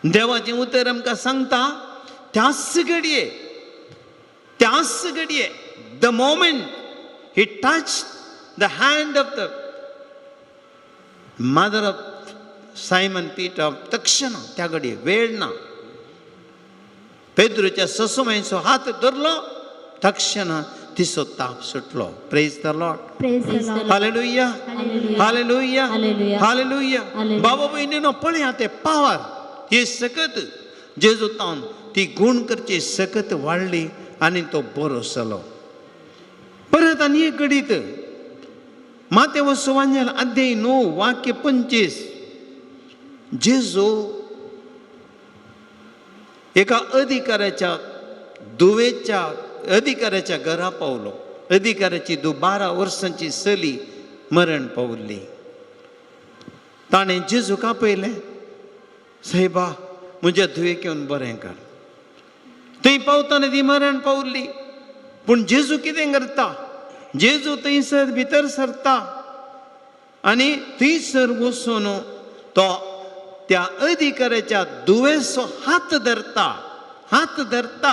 देवाचें उतर आमकां सांगता, त्याच घडये the moment he touch the hand of the mother of Simon Peter, तक्षण त्या घडये वेळ ना, पेद्रूच्या ससूमायचो हात धरलो, तक्षण तिचो ताप सुटलो. Praise the Lord,
praise the Lord.
Hallelujah, hallelujah,
hallelujah.
Hallelujah.
Hallelujah.
बाबा भयणीनो, पळया ते पावर, ही सकत जेजू तावन ती गुण करची सकत वाडली आनी तो बरो जालो. परत आनी एक घडीत मातेवचो वांजेल अध्याय 9 वाक्य 25 जेजू एका अधिकाऱ्याच्या दुवेच्या अधिकाऱ्याच्या घरा पावलो. अधिकाऱ्याची 12 वर्सांची चली मरण पावली. ताणें जेजूक आपयलें, सायबा म्हज्या धुवेक येवन बरें कर. थंय पावतना ती मरण पावली. पूण जेजू कितें करता, जेजू थंयसर भितर सरता आनी थंयसर वचून तो त्या अधिकाऱ्याच्या दुवेचो हात धरता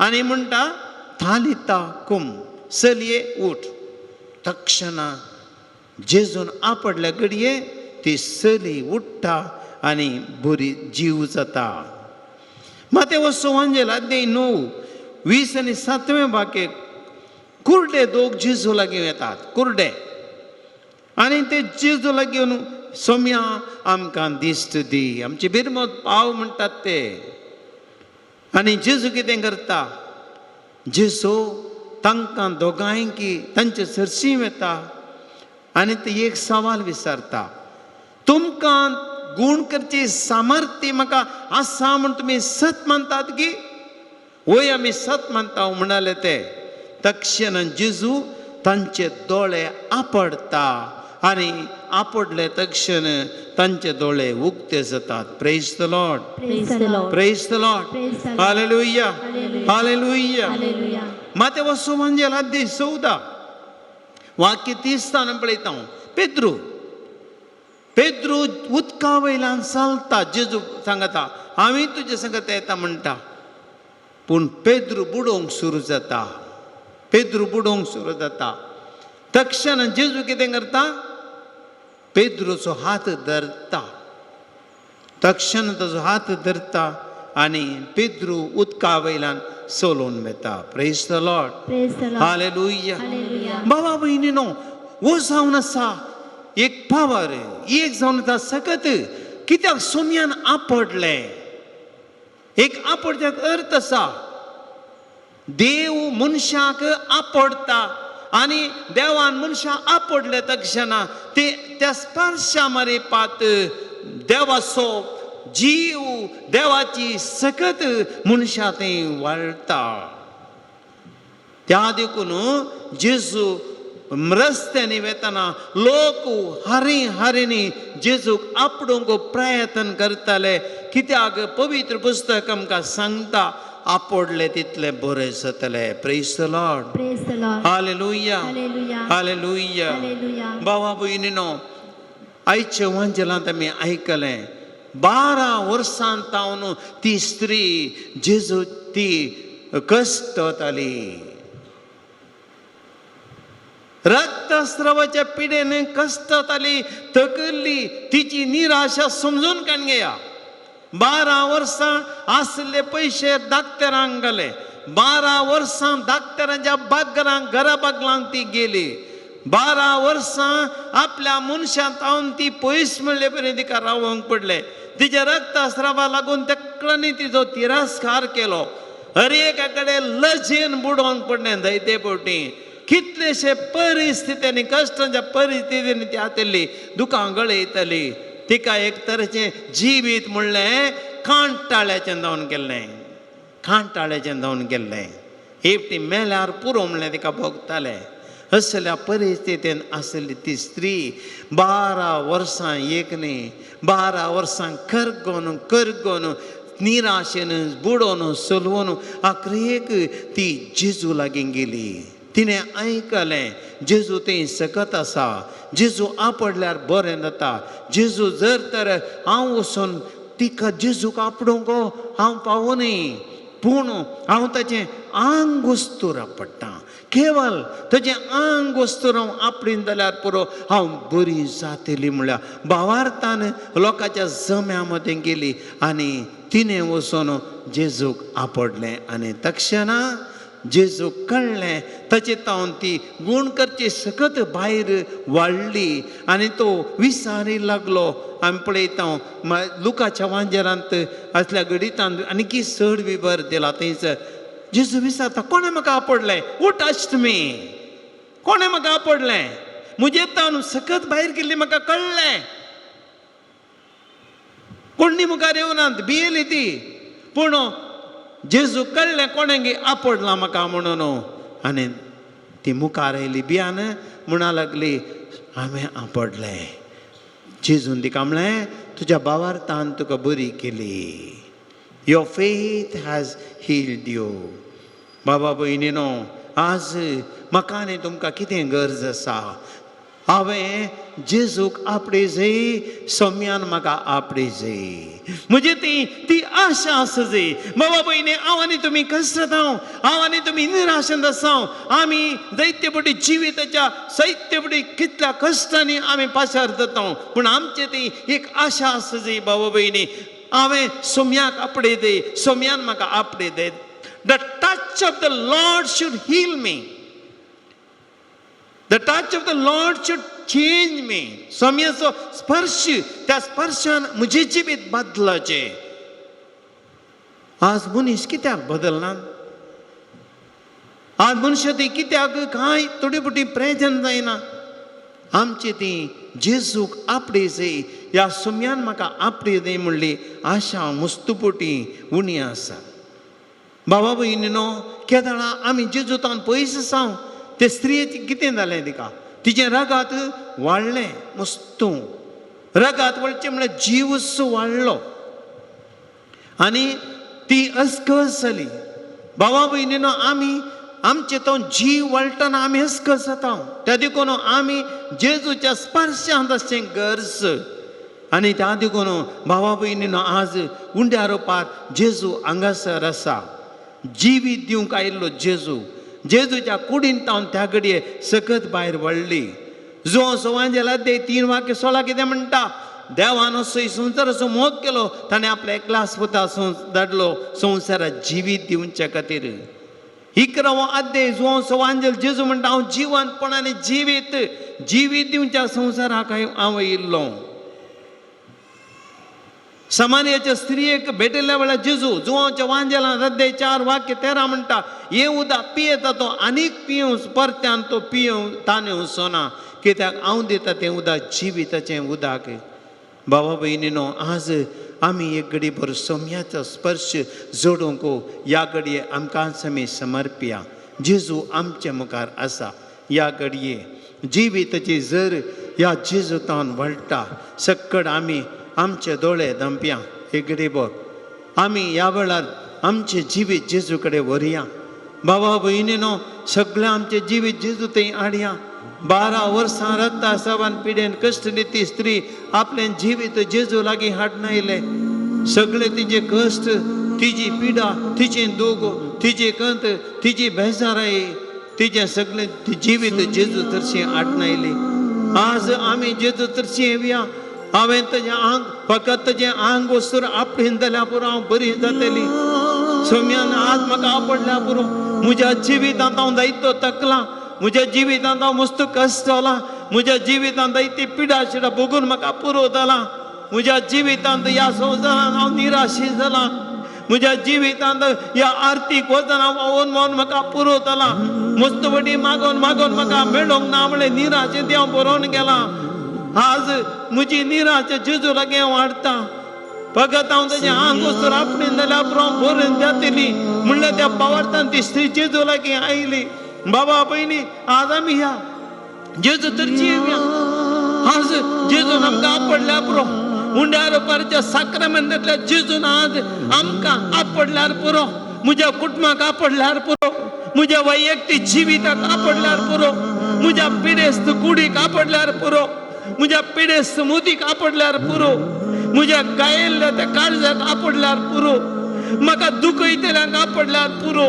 आनी म्हणटा, थालिता कुम, चलये उठ. तक्षण जेजून आपडल्या घडये ती चली उठ्ठा आनी बरी जीव जाता. मातेवचो वांजेल अध्याय 9 20 आनी 7वें वाक्य कुर्डे दोग जेजू लागीं येतात, कुर्डे. आनी ते जेजू लागीं येवन, सोम्या आमकां दिश्ट दी, आमची बिरमत पाव म्हणटात ते. आनी जेजू कितें करता, जेजू तांकां दोगांयकी तांचे सरशी वेता आनी ते एक सवाल विचारता, तुमकां गुण करची सामर्थ्य म्हाका आसा म्हूण तुमी सत मानतात की? वय आमी सत मानता म्हणाले ते. तक्षण जेजू तांचे दोळे आपडता आनी आपडले तक्षण तांचे दोळे उक्ते जातात. Praise the Lord,
praise the Lord.
Praise the Lord,
Praise the Lord.
Hallelujah,
Hallelujah.
Hallelujah.
Hallelujah.
मातेवचो वांजेल अध्याय 14 वाक्य 30 पळयता. पेद्रू उदका वयल्यान चलता. जेजू सांगता, आम्ही तुझे संगत येता म्हणटा पूण पेद्रू बुडोवंक सुरू जाता. पेद्रू बुडोवंक सुरू जाता. तक्षण जेजू कितें करता? पेद्रूचो हात धरता. तक्षण ताचो हात धरता आनी पेद्रू उदका वयल्यान सोलून वेता. Praise the Lord.
Praise the Lord.
Hallelujah.
Hallelujah.
बाबा भयणीनो, हो जावन आसा एक पावर, एक जावन आसा सकत. कित्याक सोम्यान आपडले. एक आपडच्याक अर्थ आसा. देव मनशाक आपडता आनी देवान मनशाक आपडले तक्षणा ते त्या स्पर्शा मरे पात देवाचो जीव, देवाची सकत मनशा ते वाळटा. त्या देखून जेजू रस्त्याने वेतना लोक हारींनी जेजूक आपडूंक प्रयत्न करताले. कित्याक पवित्र पुस्तक आमकां सांगता आपडले तितले बरें जातले. Praise the Lord.
Praise the Lord.
Hallelujah.
Hallelujah.
Hallelujah.
Hallelujah.
भावा भयणीनो, आयच्या वांजलांत आमी आयकलें 12 वर्सां तावन ती स्त्री जेजू ती कश्ट जाताली. रक्तस्रावाच्या पिडेन कश्ट जाताली, तकल्ली. तिची निराशा समजून घेया. 12 वर्सां आसले पयशे दाक्तरांक गेले. 12 वर्सां दाक्तरांच्या बागरांक घरा बागलांक ती गेली. 12 वर्सां आपल्या मनशां तावन ती पयस म्हणले पर्यंत तिका रावंक पडले. तिच्या रक्तस्रावा लागून तकल्यांनी तिचो तिरस्कार केलो. हर एका कडेन लजेन बुडोवंक पडलें जायते फावटी. कितलेशे परिस्थितींनी, कश्टांच्या परिस्थितींनी ती आतली, दुखां गळयतली. तिका एक तरेचें जिवीत म्हणलें कांटाळ्याचें जावन गेल्लें. कांटाळ्याचें जावन गेल्लें. हेवटी मेल्यार पुरो म्हणलें तिका भोगतालें. असल्या परिस्थितीन आसली ती स्त्री 12 वर्सां एक न्ही, 12 वर्सां करगोन निराशेन बुडोवन सोलवून आखरेक ती जेजू लागीं गेली. तिणें आयकलें जेजू थंय सकत आसा. जेजू आपडल्यार बरें जाता. जेजू जर तर हांव वचून तिका जेजूक आपडूंक हांव पावोनी, पूण हांव ताचें आंग वस्तूर आपडटां. केवळ ताचें आंग वस्तूर हांव आपडीन जाल्यार पुरो हांव बरी जातली म्हळ्यार भावार्थान लोकांच्या जम्या मदें गेली आनी तिणें वचून जेजूक आपडलें. आनी तक्षणा जेजूक कळ्ळें. ताचे तावन ती गूण करची सकत भायर वाडली आनी तो विसारी लागलो. आमी पळयता लुकाच्या वांजेरांत असल्या गडितांत आनीकी चड विवर दिला. थंयसर जेजू विचारता, कोणें म्हाका आपडलें? हू टच्ड मी? कोणें म्हाका आपडलें? म्हजे तावन सकत भायर गेल्ली म्हाका कळ्ळें. कोणी मुखार येवनात, भियेली ती. पूण जेजू कळ्ळें कोणें गे आपडलां म्हाका म्हणून. आनी ती मुखार आयली भियान म्हणा लागली, हांवें आपडलें. जेजून तिका म्हणलें, तुज्या भावार्थान तुका बरी केली. Your faith has healed you. बाबा भयणीनो, आज म्हाका आनी तुमकां कितें गरज आसा? हांवें जेजूक आपडे जाय, सोम्यान म्हाका आपडे जाय. म्हजी ती आशा आसा जाय. बाबा भयणी, हांव आनी तुमी कश्टांत आसां, हांव आनी तुमी निराशेंत आसां. आमी जायते फावटी जिविताच्या जायते फावटी कितल्या कश्टांनी आमी पाशार जाता. पूण आमचे ती एक आशा आसा जाय बाबा भयणी, हांवें सोम्याक आपडे जाय, सोम्यान म्हाका आपडे जाय. The touch of the Lord should heal me. The touch of the Lord should change me. सोम्याचो स्पर्श, त्या स्पर्शान म्हजें जिवीत बदलाचें. आज मनीस कित्याक बदलना? आज मनशां ती कित्याक कांय थोडी फावटी प्रेजन जायना? आमची ती जेजूक आपडे जाय, ह्या सोम्यान म्हाका आपडे जाय म्हणली आशा मस्तुपोटी उणी आसा. बाबा भयणीनो, केदाळा आमी जेजूतान पयस आसां. ते स्त्रियेचें कितें जालें तिका? तिचें रगात वाडलें मस्तू. रगात वाडचें म्हळ्यार जीवस वाडलो आनी ती अस्कस जाली. बाबा भयणीनो, आमी आमचे तो जीव वाडटना आमी अस्कस जाता. त्या देखून आमी जेजूच्या स्पर्शांत आसचें गरज. आणि त्या देखून भावा भयणीनो आज उंड्या रोपात जेजू हांगासर आसा. जिवीत दिवंक आयिल्लो जेजूच्या कुडीन तावन त्या घडये सकत भायर वळ्ळी. जो सवांजेला दे 3 वाक्य 16 कितें म्हणटा, देवान असो संवसार असो मोग केलो ताणें आपल्या एकलास पुता धाडलो संवसारात जिवीत दिवचे खातीर. 11वो अध्याय जो सवांजल जेजू म्हणटा हांव जिवंतपणाने जिवीत दिवच्या संवसाराक हांव येयल्लो. समारियाच्या स्त्रियेक भेटयल्या वेळार जेजू जुवांच्या वांजेलांत अध्याय 4 वाक्य 13 म्हणटा, हे उदक पियेता तो आनीक पियेव परत्यान तो पियेव ताणेव सोना, कित्याक हांव दिता तें उदक जिविताचें उदक. भावा भयणीनो, आज आमी एक घडी भर सोम्याचो स्पर्श जोडूंक ह्या घडये आमकां आमी समर्पया. जेजू आमचे मुखार आसा. ह्या घडये जिविताची जर ह्या जेजूतान वळटा सक्कड आमी आमचे दोळे दंपया. एक घडी भर आमी ह्या वेळार आमचे जिवीत जेजू कडेन व्हरया. भावा भयणीनो, सगळें आमचे जिवीत जेजू थंय हाडया. 12 वर्सां रक्ता सावन पिडेन कश्ट ती स्त्री आपलें जिवीत जेजू लागीं हाडून आयले. सगळे तिचे कश्ट, तिची पिडा, तिचें दूख, तिची कंत, तिची बेजाराई, तिचें सगळें जिवीत जेजू तरशी हाडून आयली. आज आमी जेजू तरशी येवया. हांवें तेजें आंग फकत तेजें आंग वस्तूर आपणीन जाल्यार पुरो हांव बरी जातली. सोम्यान आज म्हाका आपडल्या पुरो. म्हज्या जिवितांत हांव दायित्व तकलां. म्हज्या जिवितांत हांव मस्त कश्ट जाला. म्हज्या जिवितांत ती पिडा शिडा भोगून म्हाका पुरो जाला. म्हज्या जिवितांत ह्या संवसारांत हांव निराशी जाला. म्हज्या जिवितांत ह्या आर्थीक वजनां वावून म्हाका पुरो जाला. मस्त वटी मागोन म्हाका मेळोंक ना म्हणलें निराशेंत हांव बरोवन गेला. आज म्हजी निराशा जेजू लागीं हांव हाडटा. फकत हांव तेजें आंग वस्तूर आपणीन जाल्यार पुरो हांव बरें जातली म्हणल्यार त्या पावर्थान ती स्त्री जेजू लागीं आयली. बाबा भयणी, आज आमी ह्या जेजू तरची येवया. आज जेजून आमकां आपडल्यार पुरो. उंड्या रोपारच्या साक्रामेंतांतल्या जेजून आज आमकां आपडल्यार पुरो. म्हज्या कुटुंबाक आपडल्यार पुरो. म्हज्या वैयक्तीक जिविताक आपडल्यार पुरो. म्हज्या पिडेस्त कुडीक आपडल्यार पुरो. म्हज्या पिडेस्त मुदीक आपडल्यार पुरो. म्हज्या गायिल्ल्या त्या काळजाक आपडल्यार पुरो. म्हाका दुखयतल्यांक आपडल्यार पुरो.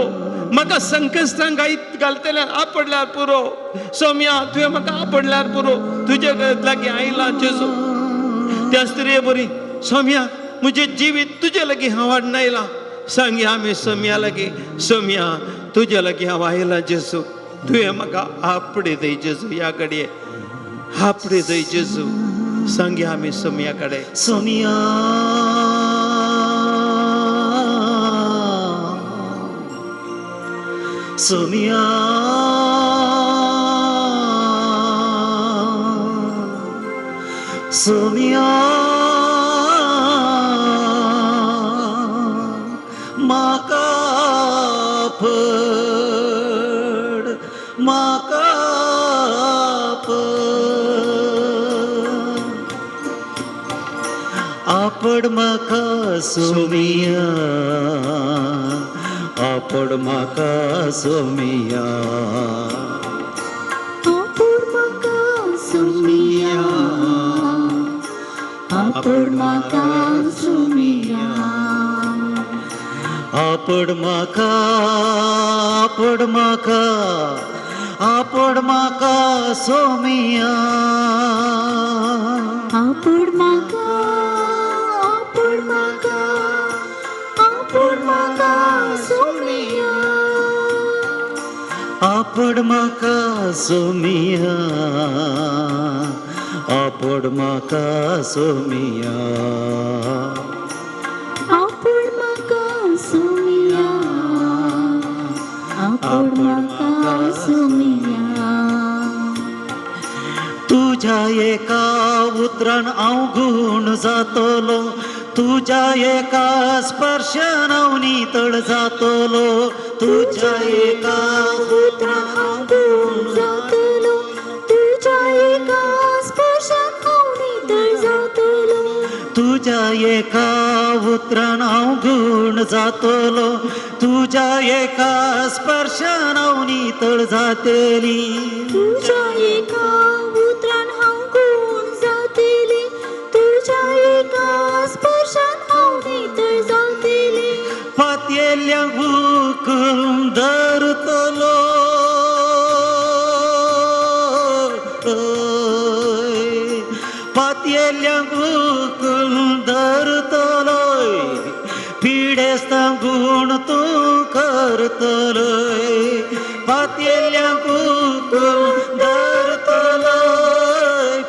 म्हाका संकश्टांक घालतल्यांक आपडल्यार पुरो. सोम्या, तुवें म्हाका आपडल्यार पुरो. तुजे लागीं आयला जेजू. त्या स्त्रिये बरी, सोम्या म्हजें जिवीत तुजे लागीं हांव हाडून आयला. सांगया आमी सोम्या लागीं, सोम्या तुजे लागीं हांव आयला जेजू. तुवें म्हाका आपडे दय जेजू. ह्या घडये आपडे दय जेजू. सांगया आमी सोम्या कडेन,
सोमिया सोमिया सोमिया म्हाका पड, म्हाका आपड म्हाका सोमिया, आपड म्हाका सोमिया,
आपड म्हाका सोमिया, आपड म्हाका सोमिया,
आपड म्हाका, आपड म्हाका, आपड म्हाका सोमिया,
आपड म्हाका, आपड म्हाका, आपड म्हाका सोमिया,
आपड म्हाका सोमिया, आपड म्हाका सोमिया,
आपड म्हाका सोमिया, आपड म्हाका सोमिया.
तुझ्या एका उतरान हांव गुण जातलो, तुझ्या एका स्पर्शान हांव नितळ जातलो, तुझ्या एका
उतरान हांव गुण जातलो, तुझ्या एका स्पर्शान हांव नितळ जातलो,
तुझ्या एका उतरान हांव गुण जातलो, तुझ्या एका स्पर्शान हांव नितळ जातली,
तुझ्या एका उतरान हांव गुण जातली, तुझ्या
पातयेल्या हुकूम धरतलो पातयेल्या हुकूम धरतलोय पिडेस्ता गुण तू करतलोय पातयेल्या हुकूम धरतलोय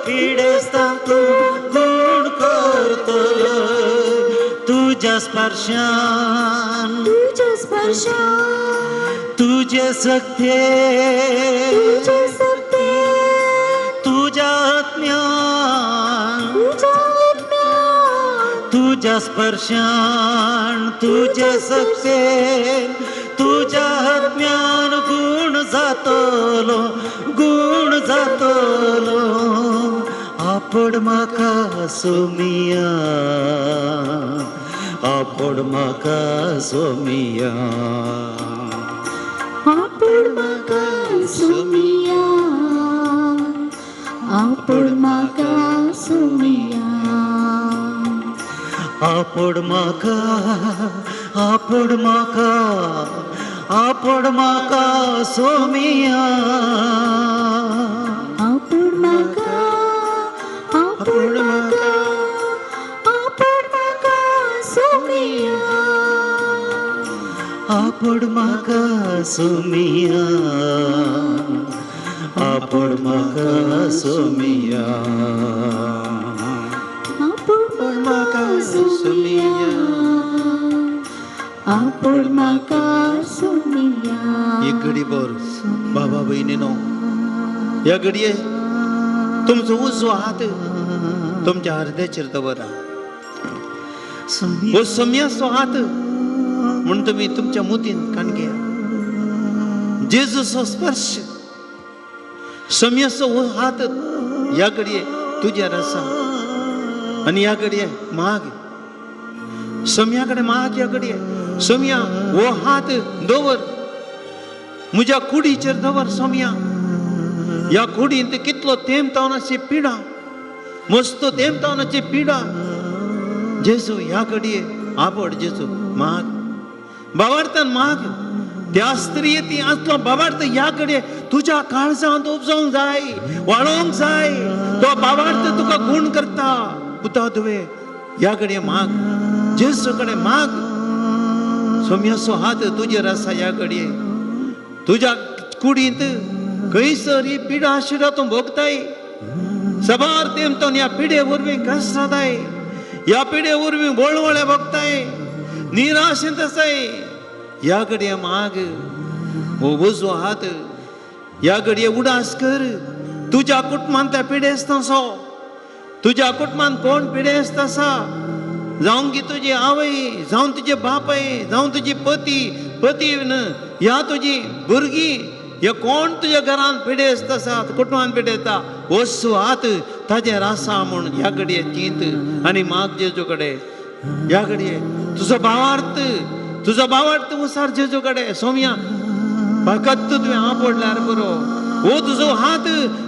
पिडेस्ता तू गुण करतलोय तुझ्या स्पर्शान
तुझ्या स्पर्शात
तुझे सत्य
तुझे सत्य
तुझ्या ज्ञान
तुझ्या ज्ञान
तुझ्या स्पर्शान तुझे सत्य तुझ्या ज्ञान गुण जातलो आपण म्हाका सोमिया आपण म्हाका सोमिया
आपण म्हाका सोमिया आपण म्हाका सोमिया
आपण म्हाका आपण म्हाका आपण म्हाका सोमिया
आपण म्हाका आपण म्हाका आपण म्हाका सोमिया
आपण म्हाका सोमिया आपण म्हाका सोमिया
आपण म्हाका सोमिया आपण म्हाका सोमिया
एक घडी भर बाबा बहिणीनो या घडये तुमचो उजवो हात तुमच्या हृदयाचेर दवरा हो सोम्याचो हात म्हण तुम्ही तुमच्या मुतीन कान घेया जेजूचो स्पर्श सोम्याचो हो हात या घडये तुझ्या आसा आणि या घडये माग सोम्याकडे माग या घडये सोम्या हो हात दवर म्हज्या कुडीचेर दवर सोम्या या कुडींत कितलो तेंमतावनाची पिडा मस्त तेंमतावनाची पिडा जेजू ह्या घडये आवड जेजू माग बाबार्थान माग त्या स्त्रियेती आसलो बाबार्थ ह्या घडये तुझ्या काळजांत उपजावंक जाय वाडोवंक जाय तो बाबार्थ तुका गुण करता पुता तुवे ह्या घडये माग जेजू कडे माग सोम्याचो हात तुजेर आसा ह्या घडये तुझ्या कुडींत खंयसर ही पिडा आशिल्लो तूं भोगताय सबार तेमतोन ह्या पिडे वरवीं कश्ट जाताय ह्या पिडे वरवीं वळवळे भोगताय निराशेंत आसाय ह्या घडये माग हो उजवो हात ह्या घडये उडास कर तुझ्या कुटुंबांत त्या पिडेस्त असो तुझ्या कुटुंबांत कोण पिडेस्त आसा जावं की तुजी आवय जावं तुजे बापाय जावं तुजी पतीन ह्या तुजी भुरगीं हे कोण तुझ्या घरान पिडेस्त आसा कुटुंबान पिडेता वस्तू हात ताजेर आसा म्हूण ह्या घडये चिंत आनी माग जेजू कडेन ह्या घडये तुजो भावार्थ उसार जेजू कडेन सोम्या फकत तुवें आपडल्यार बरो हो तुजो हात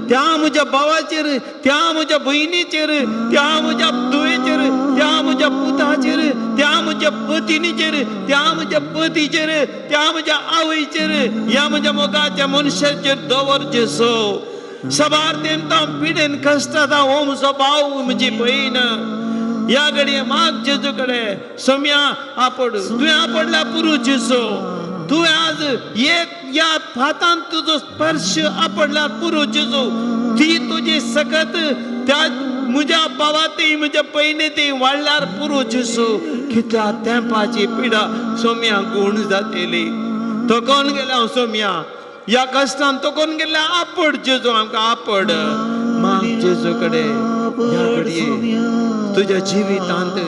त्या म्हज्या भावाचेर त्या म्हज्या भयणीचेर त्या म्हज्या धुवेचेर त्या म्हज्या पुताचेर त्या म्हज्या पत्नीचेर त्या म्हज्या पतीचेर त्या म्हज्या आवयचेर ह्या म्हज्या मोगाच्या मनशाचेर दवर जेसो सबार तेमतां पिडेन कश्टाता हो म्हजो भाव म्हजी भयण या घडये माग जेजू कडेन सोम्या आपड तुवें आपडल्या पुरू जेसो तुवें आज एक या हातान तुजो स्पर्श आपडल्यार पुरो जेजू ती तुजी सकत त्या म्हज्या भावातय म्हज्या भयणीतय वाडल्यार पुरो जेजू कित्या तेंपाची पिडा सोम्या गुण जातेली तोकोन गेल्या हांव सोम्या या कश्टान तोकोन गेल्या आपड जेजू आमकां आपड माग जेजू कडेन ह्या घडये तुज्या जिवितांत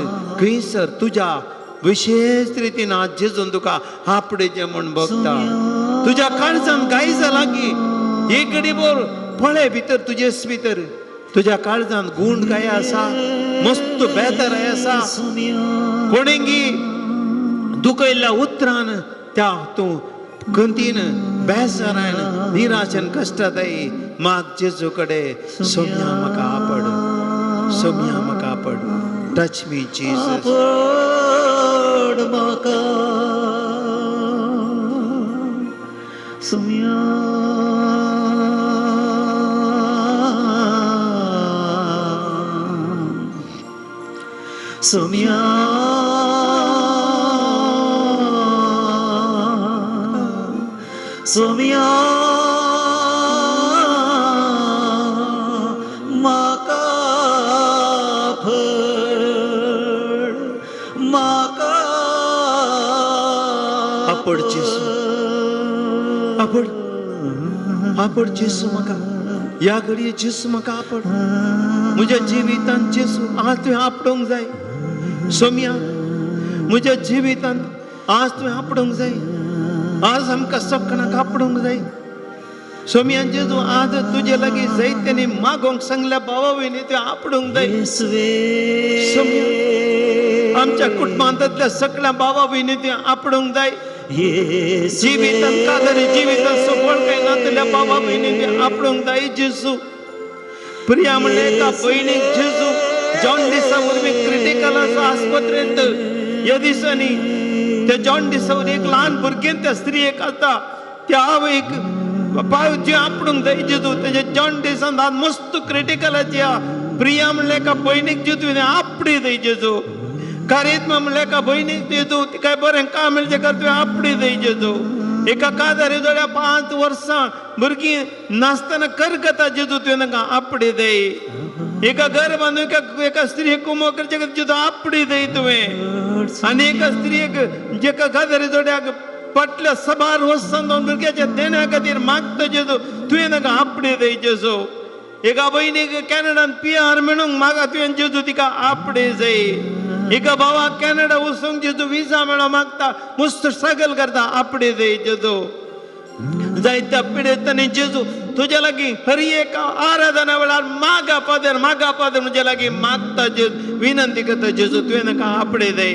खंयसर तुज्या विशेष रितीन आज जेजून तुका आपडेचे म्हण भोगता तुज्या काळजान काळीज लागी एक घडी बोर पळे भितर तुजेच भितर तुज्या काळजान गुण काय आसा मस्त बेहतर आसा कोणेंगी दुखयल्ल्या उतरान त्या तूं खंतीन बेजारान निराशेन कश्टाताय माग जेजू कडेन सोम्या म्हाका आपड सोम्या म्हाका आपड टच मी जीसस
आपड म्हाका सोम्या सोम्या सोम्या माका फळ माका
आपड जेसू आपड जेसू म्हाका ह्या घडये जेसू म्हाका आपड म्हज्या जिवितांत जेसू आज तुवें आपडूंक जाय सोम्या म्हज्या जिवितांत आज तुवें आपडूंक जाय आज आमकां सगळ्यांक आपडूंक जाय सोम्या जेजू आज तुजे लागीं जायत्यांनी मागोंक सांगल्या भावा भयणी तुवें आपडूंक जाय सोम्या आमच्या कुटुंबांतल्या सगळ्या भावा भयणी तुवें आपडूंक जाय जिवितांत कादरी जिवितांत सफळ काय नातल्या भावा भयणी तुवें आपडूंक जाय जेजू प्रिया म्हणले एका भयणीक जेजू जॉन्डिसा वरवीं क्रिटिकल आसा आस्पत्रेंत ह्या दिसांनी त्या जॉन्डिसावर एक ल्हान भुरगें त्या स्त्रियेक आसा त्या आवयक पाव जे आपडूंक जाय जेजू तेजे जॉन्डिसांत आज मस्त क्रिटिकलाची प्रिया म्हणले एका भयणीक जेजू आपडी दय जेजू कारित्मा म्हणले एका भयणीक जेजू तिका बरें काम मेळचें कर तुवें आपडी दय जेजू एका कादारी जोड्या 5 वर्सां भुरगीं नासतना करगता जेजू तुवें तांकां आपडी दय एका घर बांदूंक एका स्त्रीक कुमो करचे खातीर जेजू आपडी दय तुवें आनी एका स्त्रीक जेका कादारी जोड्याक पटल्या 6 वर्सां 2 भुरग्याच्या देण्या खातीर मागता जेजू तुवें तांकां आपडी दय जेजू एका भयणीक कॅनडान PR मेळूंक मागा तुवें जेजू तिका आपडी दय एका भावाक कॅनडा वचूंक जेजू विजा मेळो मागता मस्त स्ट्रगल करता आपडी दय जेजू जायत्या पिडेतांनी जेजू तुज्या लागीं हर एक आराधना वेळार मागा पादेर म्हज्या लागीं मागता जेजू विनंती करता जेजू तुवें तांकां आपडी दय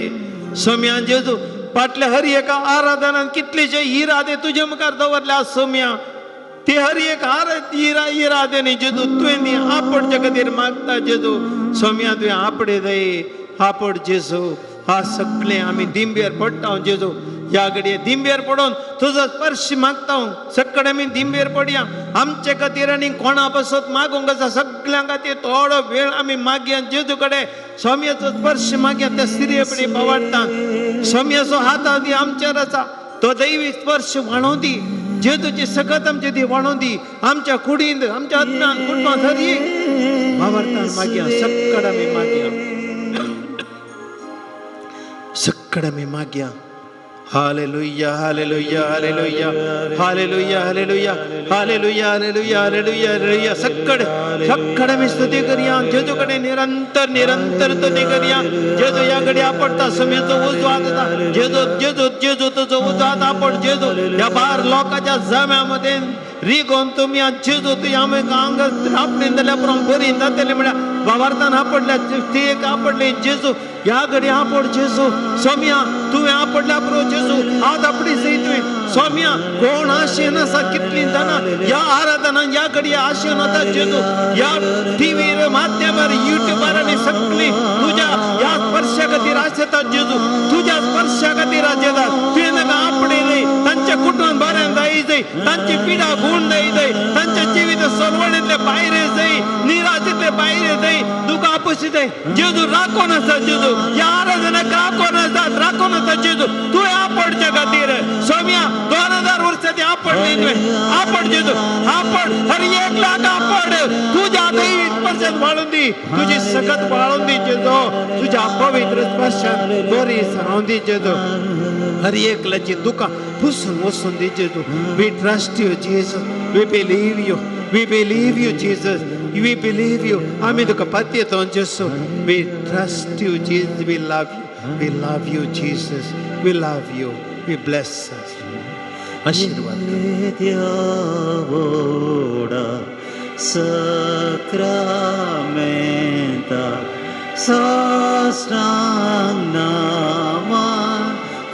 सोम्या जेजू फाटल्या हर एका आराधनांत कितलेशे इरादे तुजे मुखार दवरल्या सोम्या ते हर एक इरादेनी जेजू तुवें ती आपडचे खातीर मागता जेजू सोम्या तुवें आपडे दय आपड जेजू हा सगळे आमी दिंबेर पडटा जेजू ह्या घडये दिंबेर पडोवन तुजो स्पर्श मागता सगळे आमी दिंबेर पडया आमचे खातीर आनी कोणा पासत मागोंक आसा सगळ्यां खातीर थोडो वेळ आमी मागया जेजू कडेन सोम्याचो स्पर्श मागया त्या स्त्रिये कडेन पावाडटा सोम्याचो हात दी आमचेर आसा तो दैवी स्पर्श वाडोवन दी जेजूची सकत आमचे दी वाडोवन दी आमच्या कुडींत आमच्या आत्म्यान कुटुंबांत हर एक भावार्थान मागया सगळे आमी मागया सगळे आमी मागया hallelujah hallelujah hallelujah hallelujah hallelujah hallelujah hallelujah hallelujah hallelujah सगळे आमी स्तुती करया जेजू कडेन निरंतर स्तुती करया जेजू ह्या घडी आपडटा सोम्याचो उजो हात जेजू तुजो उजो हात आपड जेजू ह्या भार लोकांच्या जम्यामध्ये रिगोन तुम्ही जेजू तुवें आमी आंग आपणें जाल्यार पुरो बरी जातली म्हळ्यार भावार्थान आपडल्या एक आपडले जेजू ह्या घडी आपड जेजू सोम्या तुवें आपडल्या पुरो जेजू आज आपडी सई तुवें सोम्या कोण आशेन आसा कितलीं जाणां ह्या आराधनान ह्या घडी आशेन वता जेजू ह्या टीव्हीर माध्यमार युट्यूबार आनी सगळीं तुज्या ह्या स्पर्शा खातीर आशेतात जेजू तुज्या स्पर्शा खातीर आशेतात तुवें तांकां आपणे दय तांच्या कुटुंबान बरें जाय तांची पिडा गूण दय तांच्या जिवीत सोलवणींतले भायर दय निराशेंतले भायर दय तुका आपशी दय जेजू राखोन आसा जेजू ह्या आराधनाक राखोन आसा जेजू तुवें आपडच्या खातीर सोम्या 2000 वर्सांची आपडली तुवें आपड जेजू आपड हर एक लाख आपड तुज्या दैवीक स्पर्शान वाळून दी तुजी सकत वाळून दी जेजू तुज्या पवित्र स्पर्शान बरी सारोवन दी जेजू हर एकल्याची दुकां पुसून वचून दी Jezu we trust you Jesus we believe you Jesus we believe you आमी तुका पातयेतो Jezu we trust you Jesus we love you Jesus we love you we bless us आशीर्वाद
देवोडा सक्रामेंता साष्टांग नमन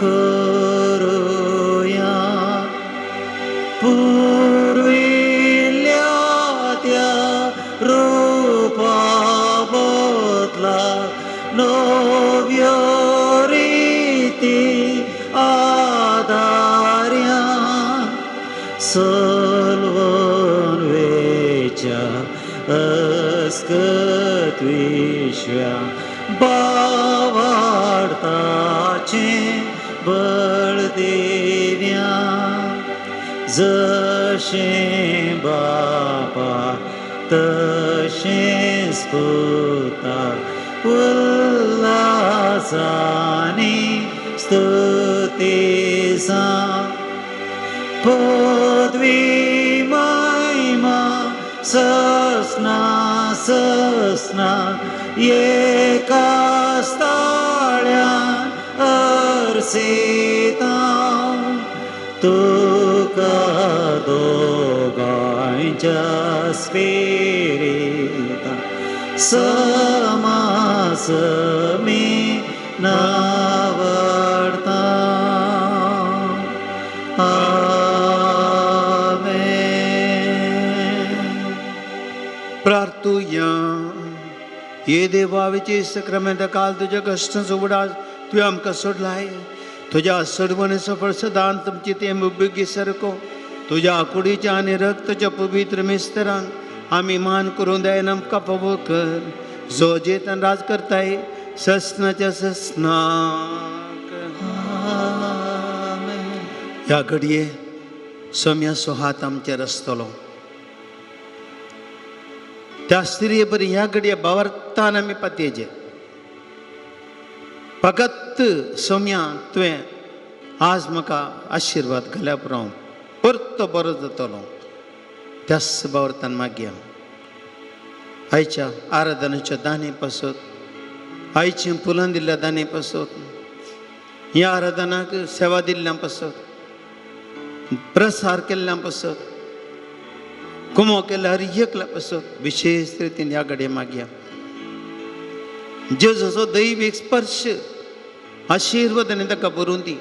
करूया पूर्विल्ल्या त्या रूपा बदला नव्यो रीती आधार्या सलवन वेच्या अस्कत विश्व्या बावाडताचे बळ देव्या जशें बापा तशें पुता उल्हासानी स्तुतीसा पदवी महिमा ससना ससना एका स्थळ्यान अर्सिता तुका दोगांच्या स्पिरिता समासमी नावडता
प्रार्थूया. ये देवाचे सक्रमेंट काल तुझ्या कष्टांचो उडास तुवें आमकां सोडलाय. तुझ्या सोडवणे सफळ सदां तुमची ते मुबगी सारको तुझ्या कुडीच्या आनी रक्ताच्या पवित्र मिस्तरांक आमी मान करून दायन आमकां फावो कर. जो जेतन राज करताय ससनाच्या ससनाक. ह्या घडये सोम्याचो हात आमचेर आसतलो. त्या स्त्रिये बरी ह्या घडये बावरतान आमी पातयेचे. फकत सोम्या तुवें आज म्हाका आशिर्वाद घाल्या पुरो परतो बरो जातलो. त्याच बावरतान मागया. आयच्या आराधनाच्या दाने पासत आयची फुलां दिल्ल्या दाने पासत ह्या आराधनाक सेवा दिल्ल्या पासत प्रसार केल्ल्या पासत कुमो केल्या हर एकल्या पासत विशेष रितीन ह्या घडये मागया. जेजूचो दैवीक स्पर्श आशिर्वादाने ताका भरून दी.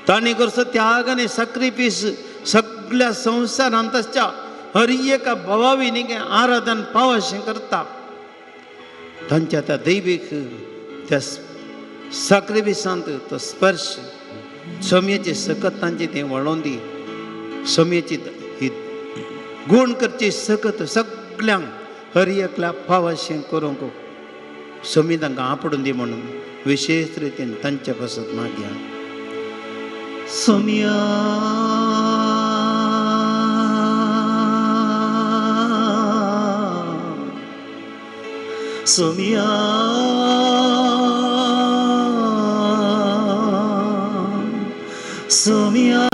ताणी करचो त्याग आनी सॅक्रिफीस सगळ्या संवसारांत ताच्या हर एका भावाविनीक आराधन पावशें करता. तांच्या त्या दैवीक त्या सॅक्रिफिसांत तो स्पर्श सोम्याचे सकत तांचे ते वळोवन दी. सोम्याची ही गुण करची सकत सगळ्यांक हर एकल्या फावशें करूंक सोमी तांकां आपडून दी म्हणून विशेष रितीन तांच्या पासत मागया.
सोम्या सोम्या सोम्या